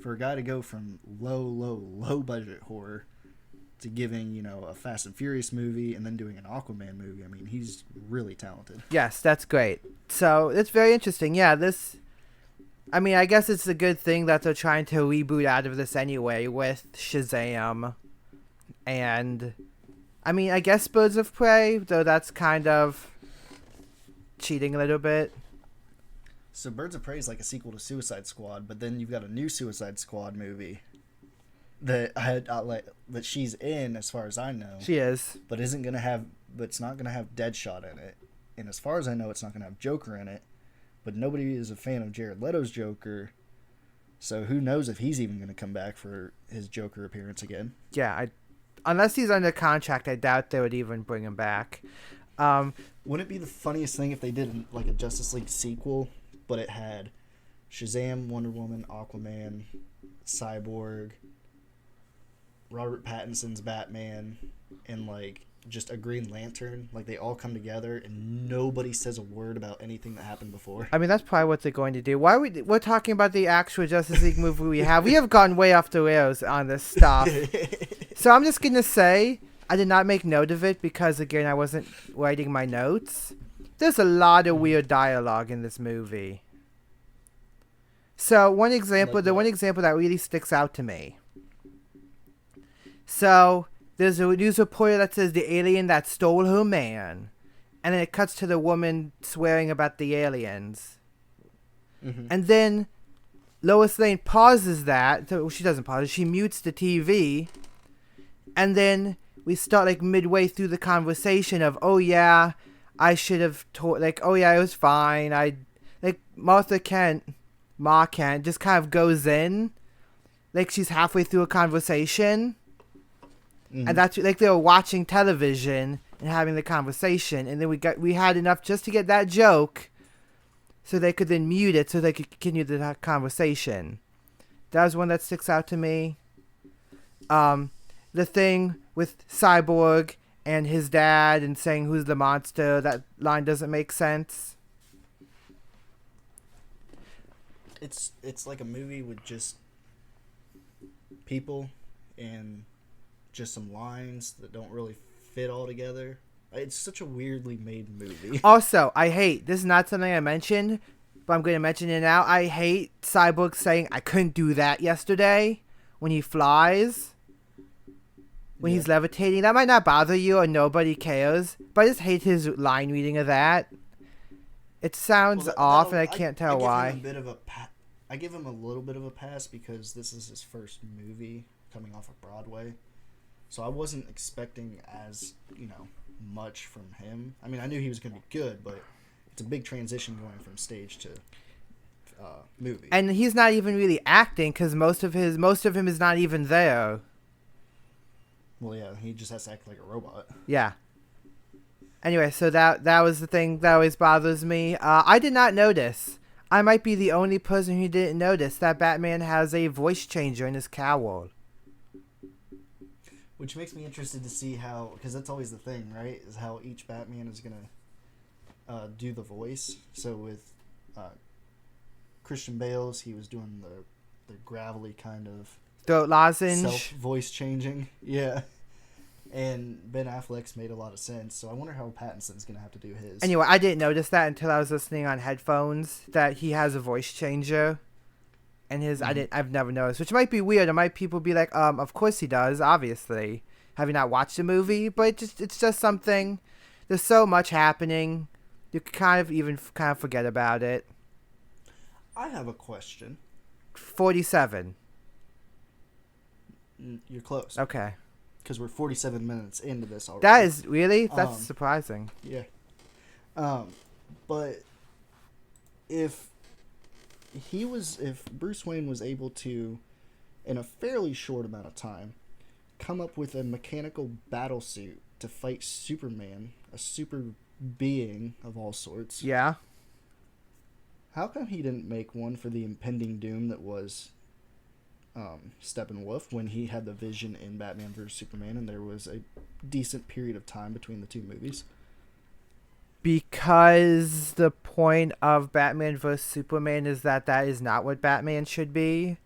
for a guy to go from low budget horror to giving, a Fast and Furious movie and then doing an Aquaman movie, I mean, he's really talented. Yes, that's great. So it's very interesting. Yeah, I guess it's a good thing that they're trying to reboot out of this anyway with Shazam. And, I guess Birds of Prey, though that's kind of cheating a little bit. So Birds of Prey is like a sequel to Suicide Squad, but then you've got a new Suicide Squad movie that that she's in, as far as I know. She is, but it's not gonna have Deadshot in it, and as far as I know, it's not gonna have Joker in it. But nobody is a fan of Jared Leto's Joker, so who knows if he's even gonna come back for his Joker appearance again? Yeah, unless he's under contract, I doubt they would even bring him back. Wouldn't it be the funniest thing if they did like a Justice League sequel? But it had Shazam, Wonder Woman, Aquaman, Cyborg, Robert Pattinson's Batman, and like just a Green Lantern. Like they all come together and nobody says a word about anything that happened before. That's probably what they're going to do. We're talking about the actual Justice League movie we have. We have gone way off the rails on this stuff. So I'm just going to say I did not make note of it because, again, I wasn't writing my notes. There's a lot of weird dialogue in this movie. So one example that really sticks out to me. So there's a news reporter that says the alien that stole her man, and then it cuts to the woman swearing about the aliens. Mm-hmm. And then Lois Lane pauses that. So she doesn't pause it. She mutes the TV, and then we start like midway through the conversation of, oh yeah, I should have told, like, oh yeah, it was fine. Martha Kent Ma Kent just kind of goes in, like she's halfway through a conversation, and that's like they were watching television and having the conversation, and then we had enough just to get that joke, so they could then mute it so they could continue the conversation. That was one that sticks out to me. The thing with Cyborg and his dad and saying who's the monster, that line doesn't make sense. It's like a movie with just people and just some lines that don't really fit all together. It's such a weirdly made movie. Also, I hate, this is not something I mentioned, but I'm going to mention it now. I hate Cyborg saying, I couldn't do that yesterday, when he flies. When he's levitating. That might not bother you or nobody cares, but I just hate his line reading of that. It sounds off, and I can't tell why. I give him a little bit of a pass because this is his first movie coming off of Broadway. So I wasn't expecting as, much from him. I mean, I knew he was going to be good, but it's a big transition going from stage to movie. And he's not even really acting because most of him is not even there. Well, yeah, he just has to act like a robot. Yeah. Anyway, so that was the thing that always bothers me. I did not notice. I might be the only person who didn't notice that Batman has a voice changer in his cowl. Which makes me interested to see how, because that's always the thing, right? Is how each Batman is going to do the voice. So with Christian Bale's, he was doing the gravelly kind of throat lozenge. Self-voice changing. Yeah. And Ben Affleck's made a lot of sense. So I wonder how Pattinson's going to have to do his. Anyway, I didn't notice that until I was listening on headphones that he has a voice changer. And I've never noticed, which might be weird. It might people be like, of course he does, obviously. Have you not watched the movie? But it's just something. There's so much happening. You can kind of forget about it. I have a question. 47. You're close. Okay. Because we're 47 minutes into this already. That is really? That's surprising. Yeah. But if Bruce Wayne was able to, in a fairly short amount of time, come up with a mechanical battle suit to fight Superman, a super being of all sorts. Yeah. How come he didn't make one for the impending doom that was Steppenwolf when he had the vision in Batman vs. Superman and there was a decent period of time between the two movies? Because the point of Batman vs. Superman is that is not what Batman should be.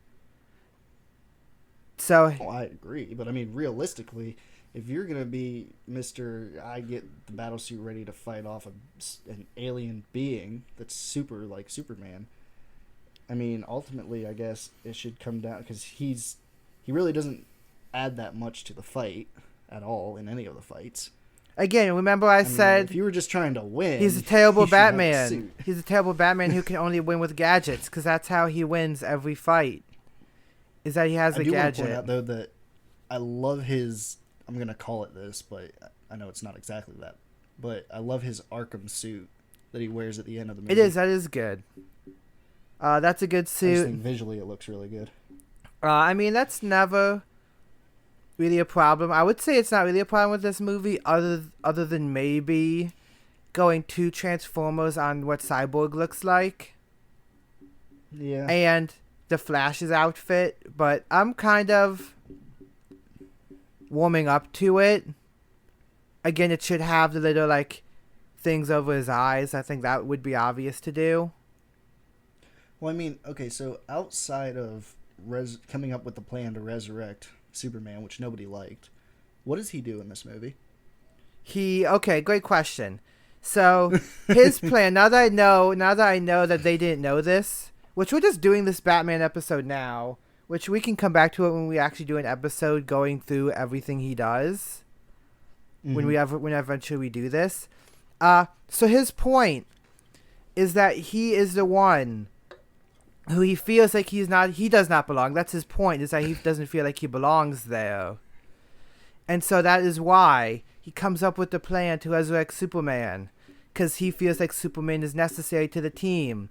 So I agree, but I mean, realistically, if you're going to be Mr. I get the battlesuit ready to fight off an alien being that's super like Superman, I mean, ultimately, I guess it should come down, because he really doesn't add that much to the fight at all in any of the fights. Again, remember I said... if you were just trying to win... He's a terrible Batman. He's a terrible Batman who can only win with gadgets, because that's how he wins every fight, is that he has a gadget. I do want to point out, though, that I love his... I'm going to call it this, but I know it's not exactly that. But I love his Arkham suit that he wears at the end of the movie. That is good. That's a good suit. I just think visually it looks really good. I mean, that's never really a problem. I would say it's not really a problem with this movie, other than maybe going to Transformers on what Cyborg looks like. Yeah. And the Flash's outfit, but I'm kind of warming up to it. Again, it should have the little, like, things over his eyes. I think that would be obvious to do. Well, I mean, okay, so outside of coming up with the plan to resurrect Superman, which nobody liked, what does he do in this movie? Okay, great question. So, his plan, now that I know that they didn't know this, which we're just doing this Batman episode now, which we can come back to it when we actually do an episode going through everything he does, when eventually we do this. So his point is that he is the one who he feels like he does not belong. That's his point, is that he doesn't feel like he belongs there. And so that is why he comes up with the plan to resurrect Superman, because he feels like Superman is necessary to the team.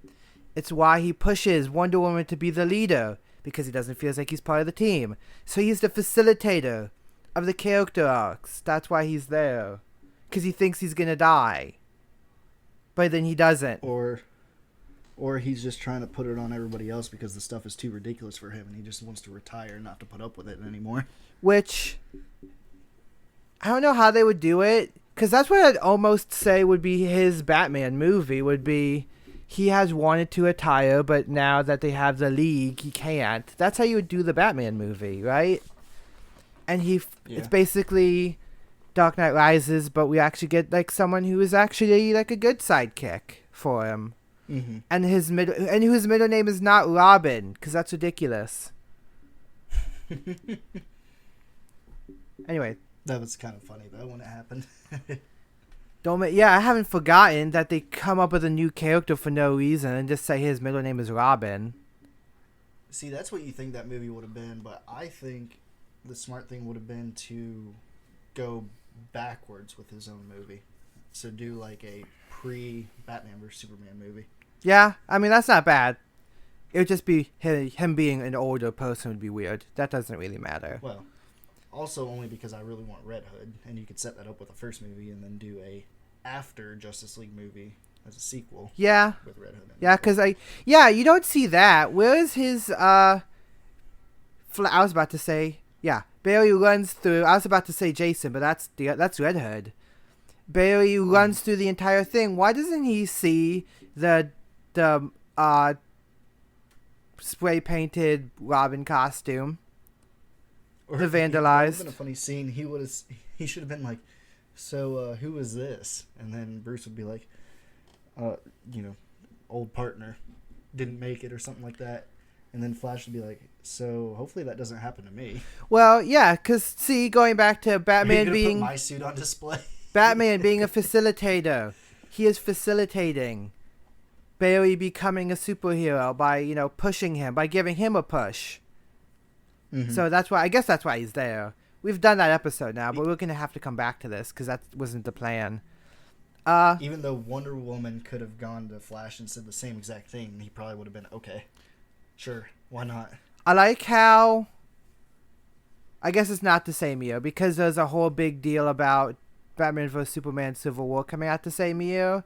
It's why he pushes Wonder Woman to be the leader, because he doesn't feel like he's part of the team. So he's the facilitator of the character arcs. That's why he's there. Because he thinks he's going to die. But then he doesn't. Or he's just trying to put it on everybody else because the stuff is too ridiculous for him and he just wants to retire and not to put up with it anymore. Which, I don't know how they would do it. Because that's what I'd almost say would be his Batman movie. Would be, he has wanted to retire, but now that they have the League, he can't. That's how you would do the Batman movie, right? And it's basically Dark Knight Rises, but we actually get like someone who is actually like a good sidekick for him. Mm-hmm. And whose middle name is not Robin, because that's ridiculous. Anyway. That was kind of funny though when it happened. I haven't forgotten that they come up with a new character for no reason and just say his middle name is Robin. See, that's what you think that movie would have been, but I think the smart thing would have been to go backwards with his own movie. So do like a pre-Batman vs. Superman movie. Yeah, I mean, that's not bad. It would just be him being an older person would be weird. That doesn't really matter. Well, also only because I really want Red Hood, and you could set that up with the first movie and then do a after Justice League movie as a sequel. Yeah. With Red Hood. Yeah, because you don't see that. Where is his, I was about to say, Barry runs through, I was about to say Jason, but that's Red Hood. Barry runs through the entire thing. Why doesn't he see the spray painted Robin costume? Or the vandalized. It would have been a funny scene. He should have been like, so who is this? And then Bruce would be like, old partner, didn't make it or something like that. And then Flash would be like, so hopefully that doesn't happen to me. Well, yeah, because see, going back to Batman being put my suit on display. Batman being a facilitator, he is facilitating Barry becoming a superhero by pushing him, by giving him a push. Mm-hmm. So that's why he's there. We've done that episode now, but we're gonna have to come back to this because that wasn't the plan. Even though Wonder Woman could have gone to Flash and said the same exact thing, he probably would have been okay. Sure, why not? I like how. I guess it's not the same year because there's a whole big deal about Batman vs Superman: Civil War coming out the same year.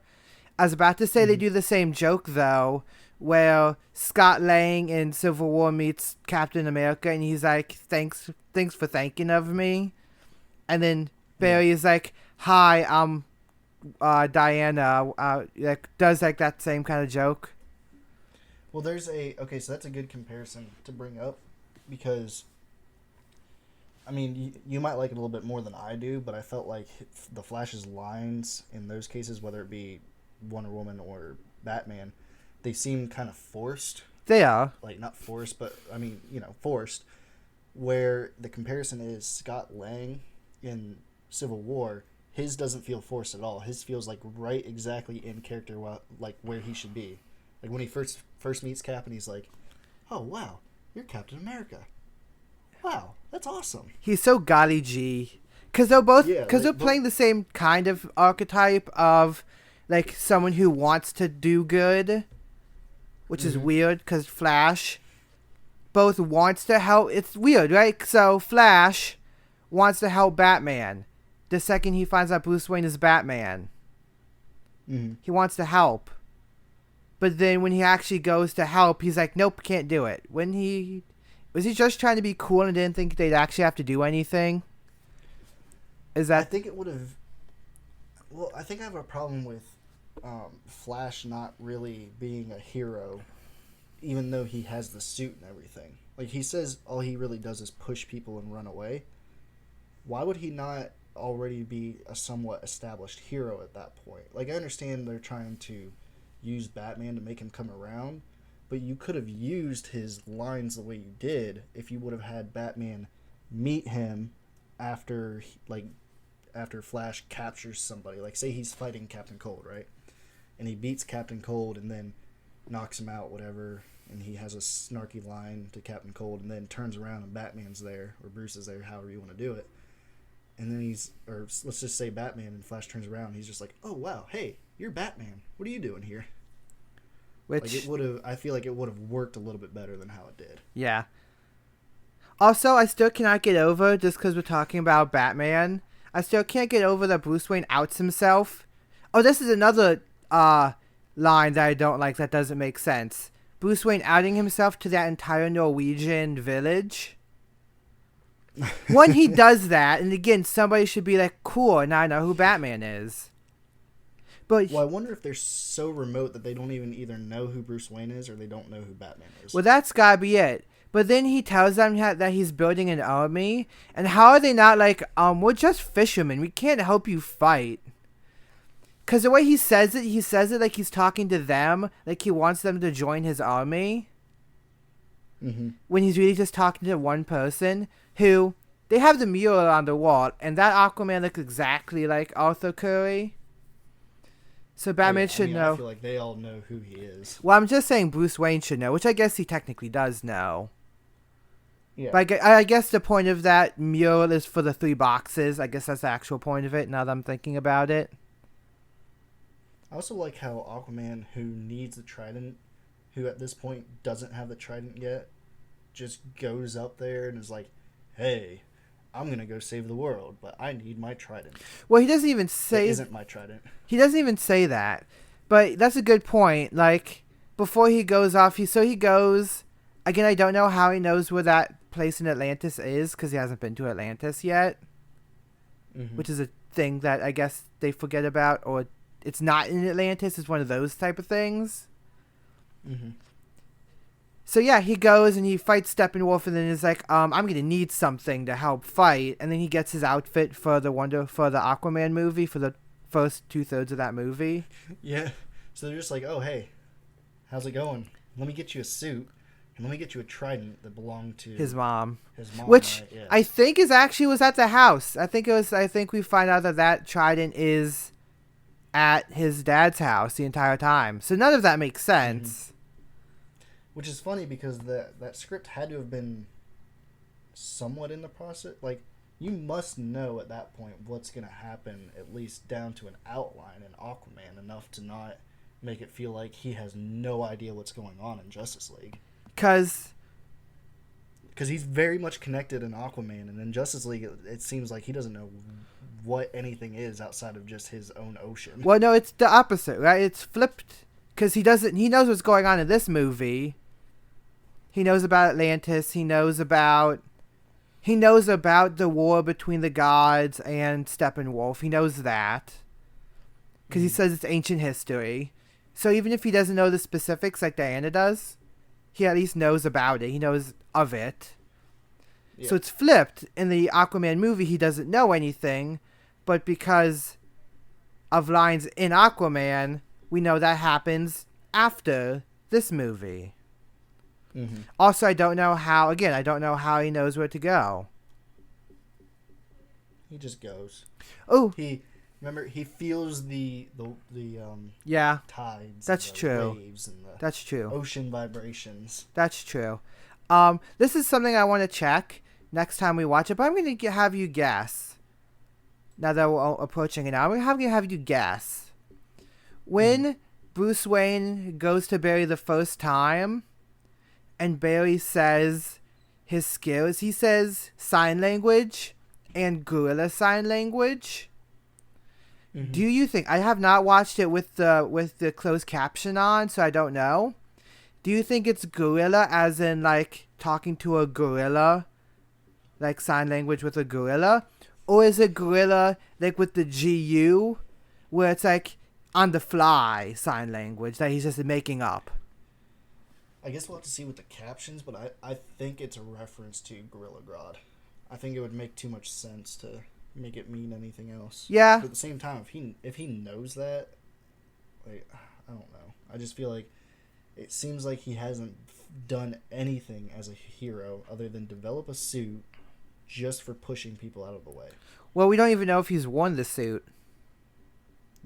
I was about to say they do the same joke though, where Scott Lang in Civil War meets Captain America and he's like, thanks for thinking of me. And then Barry is like, hi, I'm Diana. Does like that same kind of joke. Well, so that's a good comparison to bring up because, I mean, you might like it a little bit more than I do, but I felt like the Flash's lines in those cases, whether it be Wonder Woman or Batman, they seem kind of forced. They are. Like, not forced, but, I mean, forced. Where the comparison is Scott Lang in Civil War, his doesn't feel forced at all. His feels like right exactly in character, like where he should be. Like, when he first meets Cap and he's like, oh, wow, you're Captain America. Wow, that's awesome. He's so golly gee. Because they're playing the same kind of archetype of, like, someone who wants to do good, which is weird because Flash both wants to help. It's weird, right? So Flash wants to help Batman the second he finds out Bruce Wayne is Batman. Mm-hmm. He wants to help. But then when he actually goes to help, he's like, nope, can't do it. Was he just trying to be cool and didn't think they'd actually have to do anything? I think it would have... Well, I think I have a problem with Flash not really being a hero, even though he has the suit and everything. Like, he says all he really does is push people and run away. Why would he not already be a somewhat established hero at that point? Like, I understand they're trying to use Batman to make him come around, but you could have used his lines the way you did if you would have had Batman meet him after Flash captures somebody. Like, say he's fighting Captain Cold, right? And he beats Captain Cold and then knocks him out, whatever, and he has a snarky line to Captain Cold and then turns around and Batman's there, or Bruce is there, however you want to do it. And then let's just say Batman, and Flash turns around and he's just like, oh, wow, hey, you're Batman. What are you doing here? Like which it would have. I feel like it would have worked a little bit better than how it did. yeah. Also, I still cannot get over, just because we're talking about Batman, I still can't get over that Bruce Wayne outs himself. Oh, this is another line that I don't like that doesn't make sense. Bruce Wayne outing himself to that entire Norwegian village. When he does that, and again, somebody should be like, cool, now I know who Batman is. But Well, I wonder if they're so remote that they don't even either know who Bruce Wayne is or they don't know who Batman is. well, that's gotta be it. But then he tells them that he's building an army, and how are they not like, we're just fishermen, we can't help you fight? Because the way he says it like he's talking to them, like he wants them to join his army. Mm-hmm. When he's really just talking to one person who, they have the mural on the wall, and that Aquaman looks exactly like Arthur Curry. So Batman should know. I feel like they all know who he is. Well, I'm just saying Bruce Wayne should know, which I guess he technically does know. Yeah. But I guess the point of that mural is for the 3 boxes. I guess that's the actual point of it, now that I'm thinking about it. I also like how Aquaman, who needs the trident, who at this point doesn't have the trident yet, just goes up there and is like, hey, I'm going to go save the world, but I need my trident. Well, he doesn't even say... It isn't my trident. He doesn't even say that. But that's a good point. Like, before he goes off, he goes... Again, I don't know how he knows where that place in Atlantis is, because he hasn't been to Atlantis yet. Mm-hmm. Which is a thing that I guess they forget about, or it's not in Atlantis. It's one of those type of things. Mm-hmm. So yeah, he goes and he fights Steppenwolf, and then is like, I'm gonna need something to help fight, and then he gets his outfit for the Aquaman movie, for the first 2/3 of that movie. Yeah. So they're just like, oh, hey, how's it going? Let me get you a suit, and let me get you a trident that belonged to His mom. Which right? Yeah. I think was at the house. I think we find out that trident is at his dad's house the entire time. So none of that makes sense. Mm-hmm. Which is funny because that script had to have been somewhat in the process. Like, you must know at that point what's going to happen, at least down to an outline in Aquaman, enough to not make it feel like he has no idea what's going on in Justice League. Because he's very much connected in Aquaman, and in Justice League, it seems like he doesn't know what anything is outside of just his own ocean. Well, no, it's the opposite, right? It's flipped. Because he knows what's going on in this movie. He knows about Atlantis. He knows about the war between the gods and Steppenwolf. He knows that. Because he says it's ancient history. So even if he doesn't know the specifics like Diana does, he at least knows about it. He knows of it. Yeah. So it's flipped. In the Aquaman movie, he doesn't know anything. But because of lines in Aquaman, we know that happens after this movie. Mm-hmm. Also, I don't know how he knows where to go. He just goes. Oh, he feels the tides. That's and the true. Waves and the That's true. Ocean vibrations. That's true. This is something I want to check next time we watch it, but I'm going to have you guess. Now that we're approaching it now, I'm going to have you guess. When Bruce Wayne goes to Barry the first time, and Barry says his skills, he says sign language and gorilla sign language. Mm-hmm. Do you think, I have not watched it with the closed caption on, so I don't know. Do you think it's gorilla as in like talking to a gorilla, like sign language with a gorilla? Or is it gorilla like with the GU, where it's like on the fly sign language that he's just making up? I guess we'll have to see with the captions, but I think it's a reference to Gorilla Grodd. I think it would make too much sense to make it mean anything else. Yeah. But at the same time, if he knows that, like, I don't know. I just feel like it seems like he hasn't done anything as a hero other than develop a suit just for pushing people out of the way. Well, we don't even know if he's worn the suit.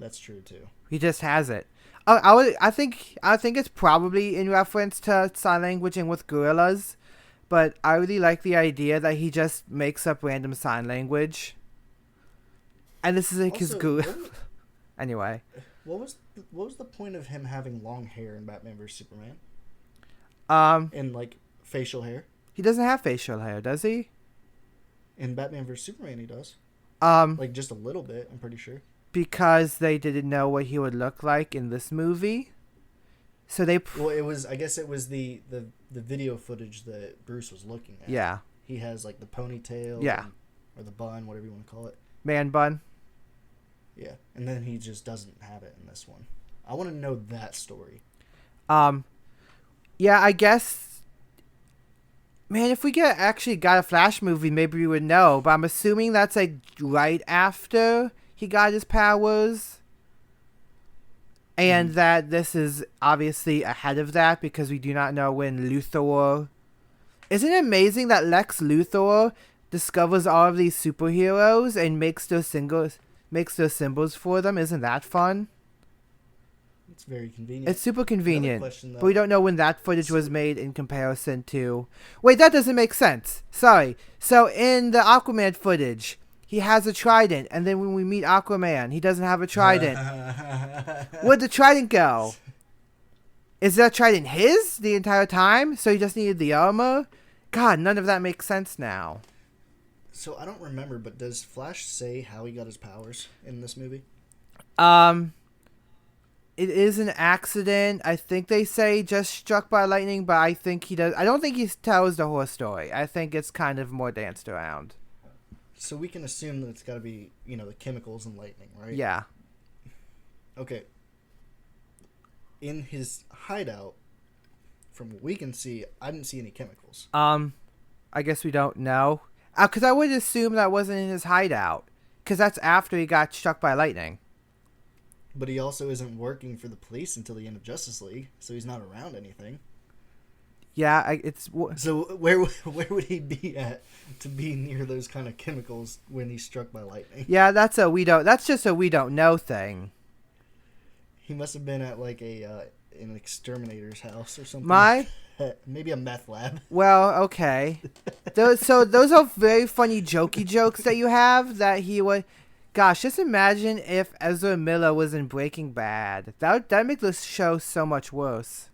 That's true too. He just has it. I think it's probably in reference to sign language and with gorillas, but I really like the idea that he just makes up random sign language. And this is like his gorilla. Anyway. what was the point of him having long hair in Batman vs Superman Um, and like facial hair? he doesn't have facial hair, does he? In Batman vs Superman, he does. Um, Like just a little bit, I'm pretty sure. because they didn't know what he would look like in this movie. So they, Well, it was. I guess it was the video footage that Bruce was looking at. yeah, He has like the ponytail. Yeah. Or the bun, whatever you want to call it. man bun. Yeah, and then he just doesn't have it in this one. I want to know that story. Yeah, I guess. Man, if we actually got a Flash movie, maybe we would know. But I'm assuming that's like right after he got his powers. And that this is obviously ahead of that because we do not know when Luthor. Isn't it amazing that Lex Luthor discovers all of these superheroes and makes those symbols for them? Isn't that fun? It's very convenient. It's super convenient. Question, But we don't know when that footage was made in comparison to. Wait, that doesn't make sense. Sorry. So in the Aquaman footage, he has a trident, and then when we meet Aquaman, he doesn't have a trident. Where'd the trident go? Is that trident his the entire time? So he just needed the armor? God, none of that makes sense now. So I don't remember, but does Flash say how he got his powers in this movie? It is an accident. I think they say just struck by lightning, but I think he does. I don't think he tells the whole story. I think it's kind of more danced around. So we can assume that it's got to be, the chemicals and lightning, right? Yeah. Okay. In his hideout, from what we can see, I didn't see any chemicals. I guess we don't know. Because I would assume that wasn't in his hideout. Because that's after he got struck by lightning. But he also isn't working for the police until the end of Justice League, so he's not around anything. Yeah, So where would he be at to be near those kind of chemicals when he's struck by lightning? Yeah, that's just a we don't know thing. He must have been at like an exterminator's house or something. Maybe a meth lab. Well, okay. Those are very funny jokey jokes that you have that he would. Gosh, just imagine if Ezra Miller was in Breaking Bad. That'd make this show so much worse.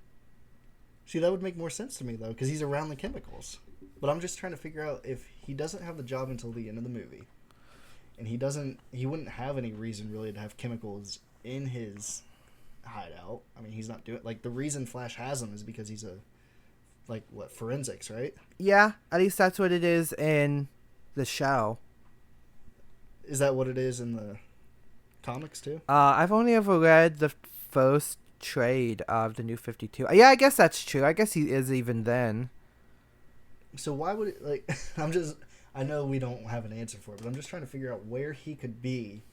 See, that would make more sense to me, though, because he's around the chemicals. But I'm just trying to figure out if he doesn't have the job until the end of the movie. And he wouldn't have any reason, really, to have chemicals in his hideout. I mean, he's not doing... Like, the reason Flash has them is because he's forensics, right? Yeah, at least that's what it is in the show. Is that what it is in the comics, too? I've only ever read the first trade of the New 52. Yeah, I guess that's true. I guess he is even then. So why would it, I know we don't have an answer for it, but I'm just trying to figure out where he could be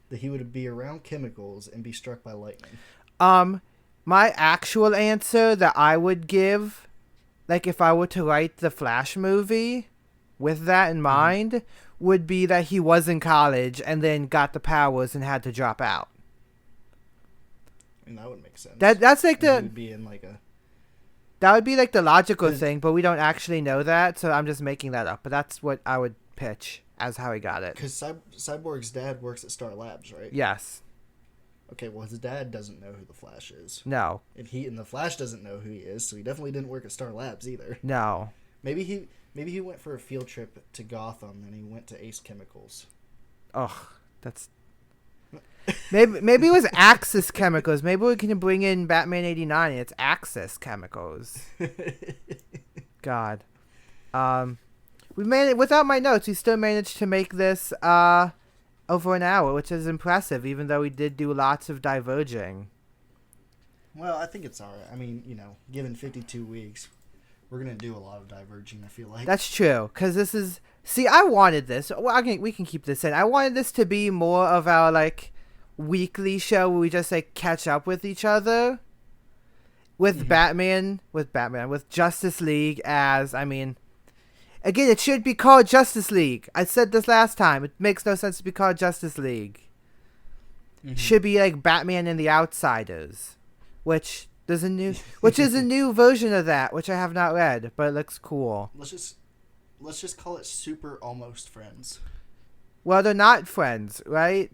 that he would be around chemicals and be struck by lightning. My actual answer that I would give, like if I were to write the Flash movie with that in mind, would be that he was in college and then got the powers and had to drop out. I mean, that would make sense. That's like He would be in that would be like the logical thing, but we don't actually know that, so I'm just making that up. But that's what I would pitch as how he got it. Because Cyborg's dad works at Star Labs, right? Yes. Okay, well, his dad doesn't know who the Flash is. No. And the Flash doesn't know who he is, so he definitely didn't work at Star Labs either. No. Maybe he went for a field trip to Gotham and he went to Ace Chemicals. Ugh, that's... Maybe it was Axis Chemicals. Maybe we can bring in Batman 89 and it's Axis Chemicals. God. We managed, without my notes, we still managed to make this over an hour, which is impressive, even though we did do lots of diverging. Well, I think it's alright. I mean, given 52 weeks, we're going to do a lot of diverging, I feel like. That's true, because this is... See, I wanted this. Well, we can keep this in. I wanted this to be more of our, weekly show where we just, catch up with each other. With with Justice League as, again, it should be called Justice League. I said this last time. It makes no sense to be called Justice League. Mm-hmm. Should be Batman and the Outsiders, which is a new version of that, which I have not read, but it looks cool. Let's just call it Super Almost Friends. Well, they're not friends, right?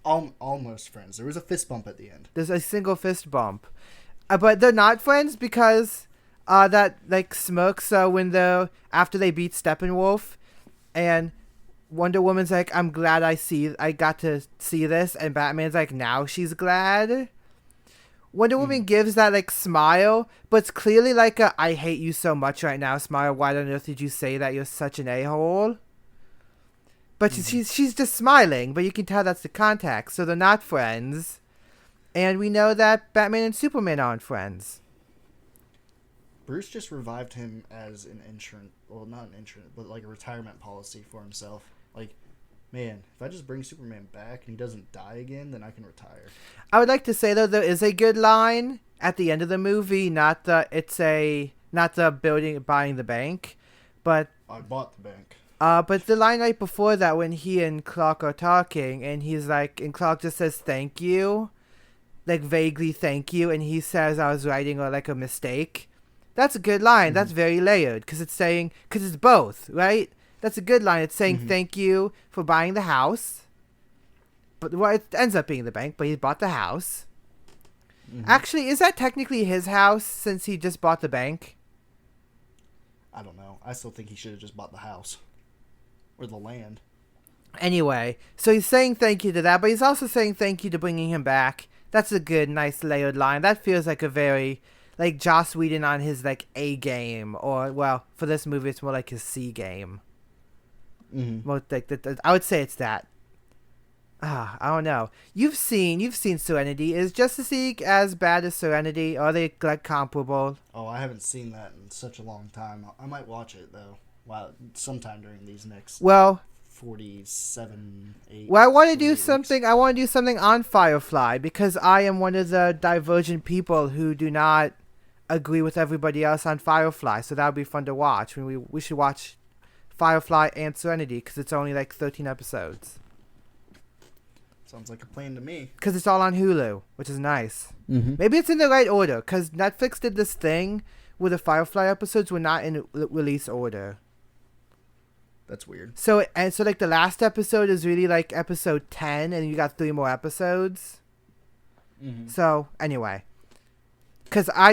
almost friends. There was a fist bump at the end. There's a single fist bump. But they're not friends because that like smirk. So after they beat Steppenwolf, and Wonder Woman's like, I'm glad I got to see this, and Batman's like, now she's glad. Wonder Woman gives that like smile, but it's clearly like a I hate you so much right now smile. Why on earth did you say that? You're such an a-hole. But she's just smiling, but you can tell that's the context. So they're not friends. And we know that Batman and Superman aren't friends. Bruce just revived him as an insurance, well, not an insurance, but like a retirement policy for himself. Like, man, if I just bring Superman back and he doesn't die again, then I can retire. I would like to say though there is a good line at the end of the movie, not the buying the bank, but I bought the bank. But the line right before that when he and Clark are talking and he's like, and Clark just says thank you, like vaguely thank you, and he says I was writing like a mistake. That's a good line. That's very layered because it's both, right? That's a good line. It's saying thank you for buying the house. But it ends up being the bank, but he bought the house. Actually, is that technically his house since he just bought the bank? I don't know. I still think he should have just bought the house. Or the land. Anyway, so he's saying thank you to that, but he's also saying thank you to bringing him back. That's a good, nice layered line. That feels like a very, like, Joss Whedon on his, like, A game. Or, well, for this movie, it's more like his C game. More like I would say it's that. I don't know. You've seen Serenity. Is Justice League as bad as Serenity? Are they, like, comparable? Oh, I haven't seen that in such a long time. I might watch it, though. Wow, sometime during these next 47, 8. Well, I want to do something. I want to do something on Firefly because I am one of the divergent people who do not agree with everybody else on Firefly. So that would be fun to watch. We should watch Firefly and Serenity because it's only like 13 episodes. Sounds like a plan to me. Because it's all on Hulu, which is nice. Maybe it's in the right order because Netflix did this thing where the Firefly episodes were not in release order. That's weird. So like the last episode is really like episode 10 and you got 3 more episodes. So anyway, because I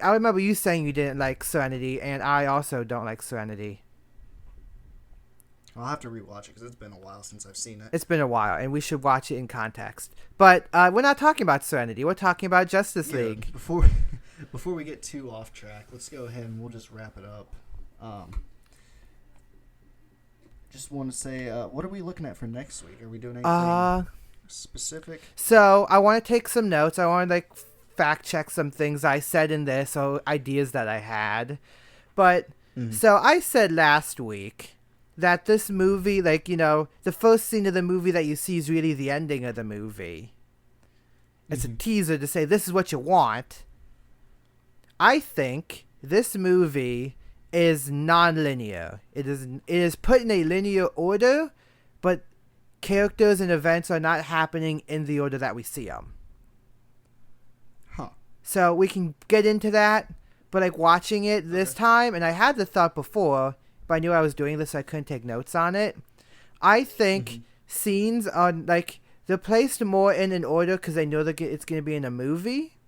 remember you saying you didn't like Serenity and I also don't like Serenity. I'll have to rewatch it because it's been a while since I've seen it. It's been a while and we should watch it in context. But we're not talking about Serenity. We're talking about Justice League. Before we get too off track, let's go ahead and we'll just wrap it up. Just want to say, what are we looking at for next week? Are we doing anything specific? So I want to take some notes. I want to like fact check some things I said in this or ideas that I had. But so I said last week that this movie, like, you know, the first scene of the movie that you see is really the ending of the movie. It's a teaser to say this is what you want. I think this movie is non-linear. It is put in a linear order, but characters and events are not happening in the order that we see them. So we can get into that, but like watching it this time, and I had the thought before, but I knew I was doing this so I couldn't take notes on it. I think scenes are like they're placed more in an order because they know that it's going to be in a movie.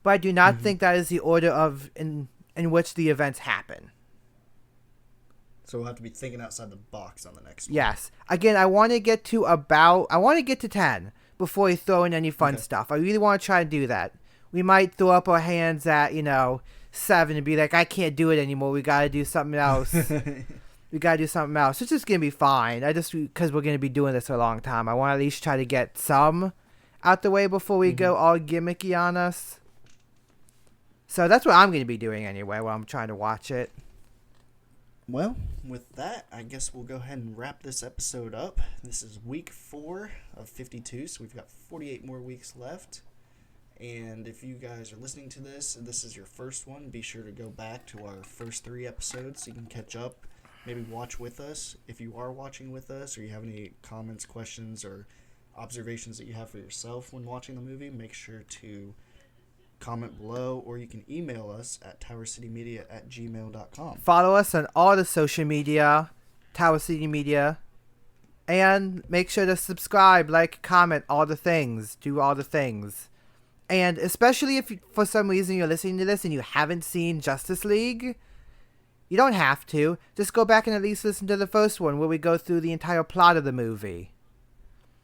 But I do not think that is the order of in which the events happen. So we'll have to be thinking outside the box on the next one. Yes. Again, I want to get to 10 before we throw in any fun stuff. I really want to try and do that. We might throw up our hands at, 7 and be like, I can't do it anymore. We got to do something else. It's just going to be fine. Because we're going to be doing this for a long time. I want to at least try to get some out the way before we go all gimmicky on us. So that's what I'm going to be doing anyway while I'm trying to watch it. Well, with that, I guess we'll go ahead and wrap this episode up. This is week 4 of 52, so we've got 48 more weeks left. And if you guys are listening to this, and this is your first one, be sure to go back to our first 3 episodes so you can catch up. Maybe watch with us. If you are watching with us or you have any comments, questions, or observations that you have for yourself when watching the movie, make sure to comment below, or you can email us at towercitymedia@gmail.com. Follow us on all the social media, Tower City Media, And make sure to subscribe, like, comment, all the things. Do all the things. And especially if for some reason you're listening to this and you haven't seen Justice League, you don't have to. Just go back and at least listen to the first one where we go through the entire plot of the movie.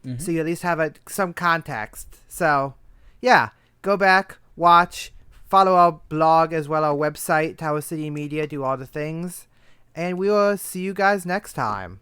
Mm-hmm. So you at least have some context. So, yeah, go back, watch, follow our blog as well, our website, Tower City Media, do all the things. And we will see you guys next time.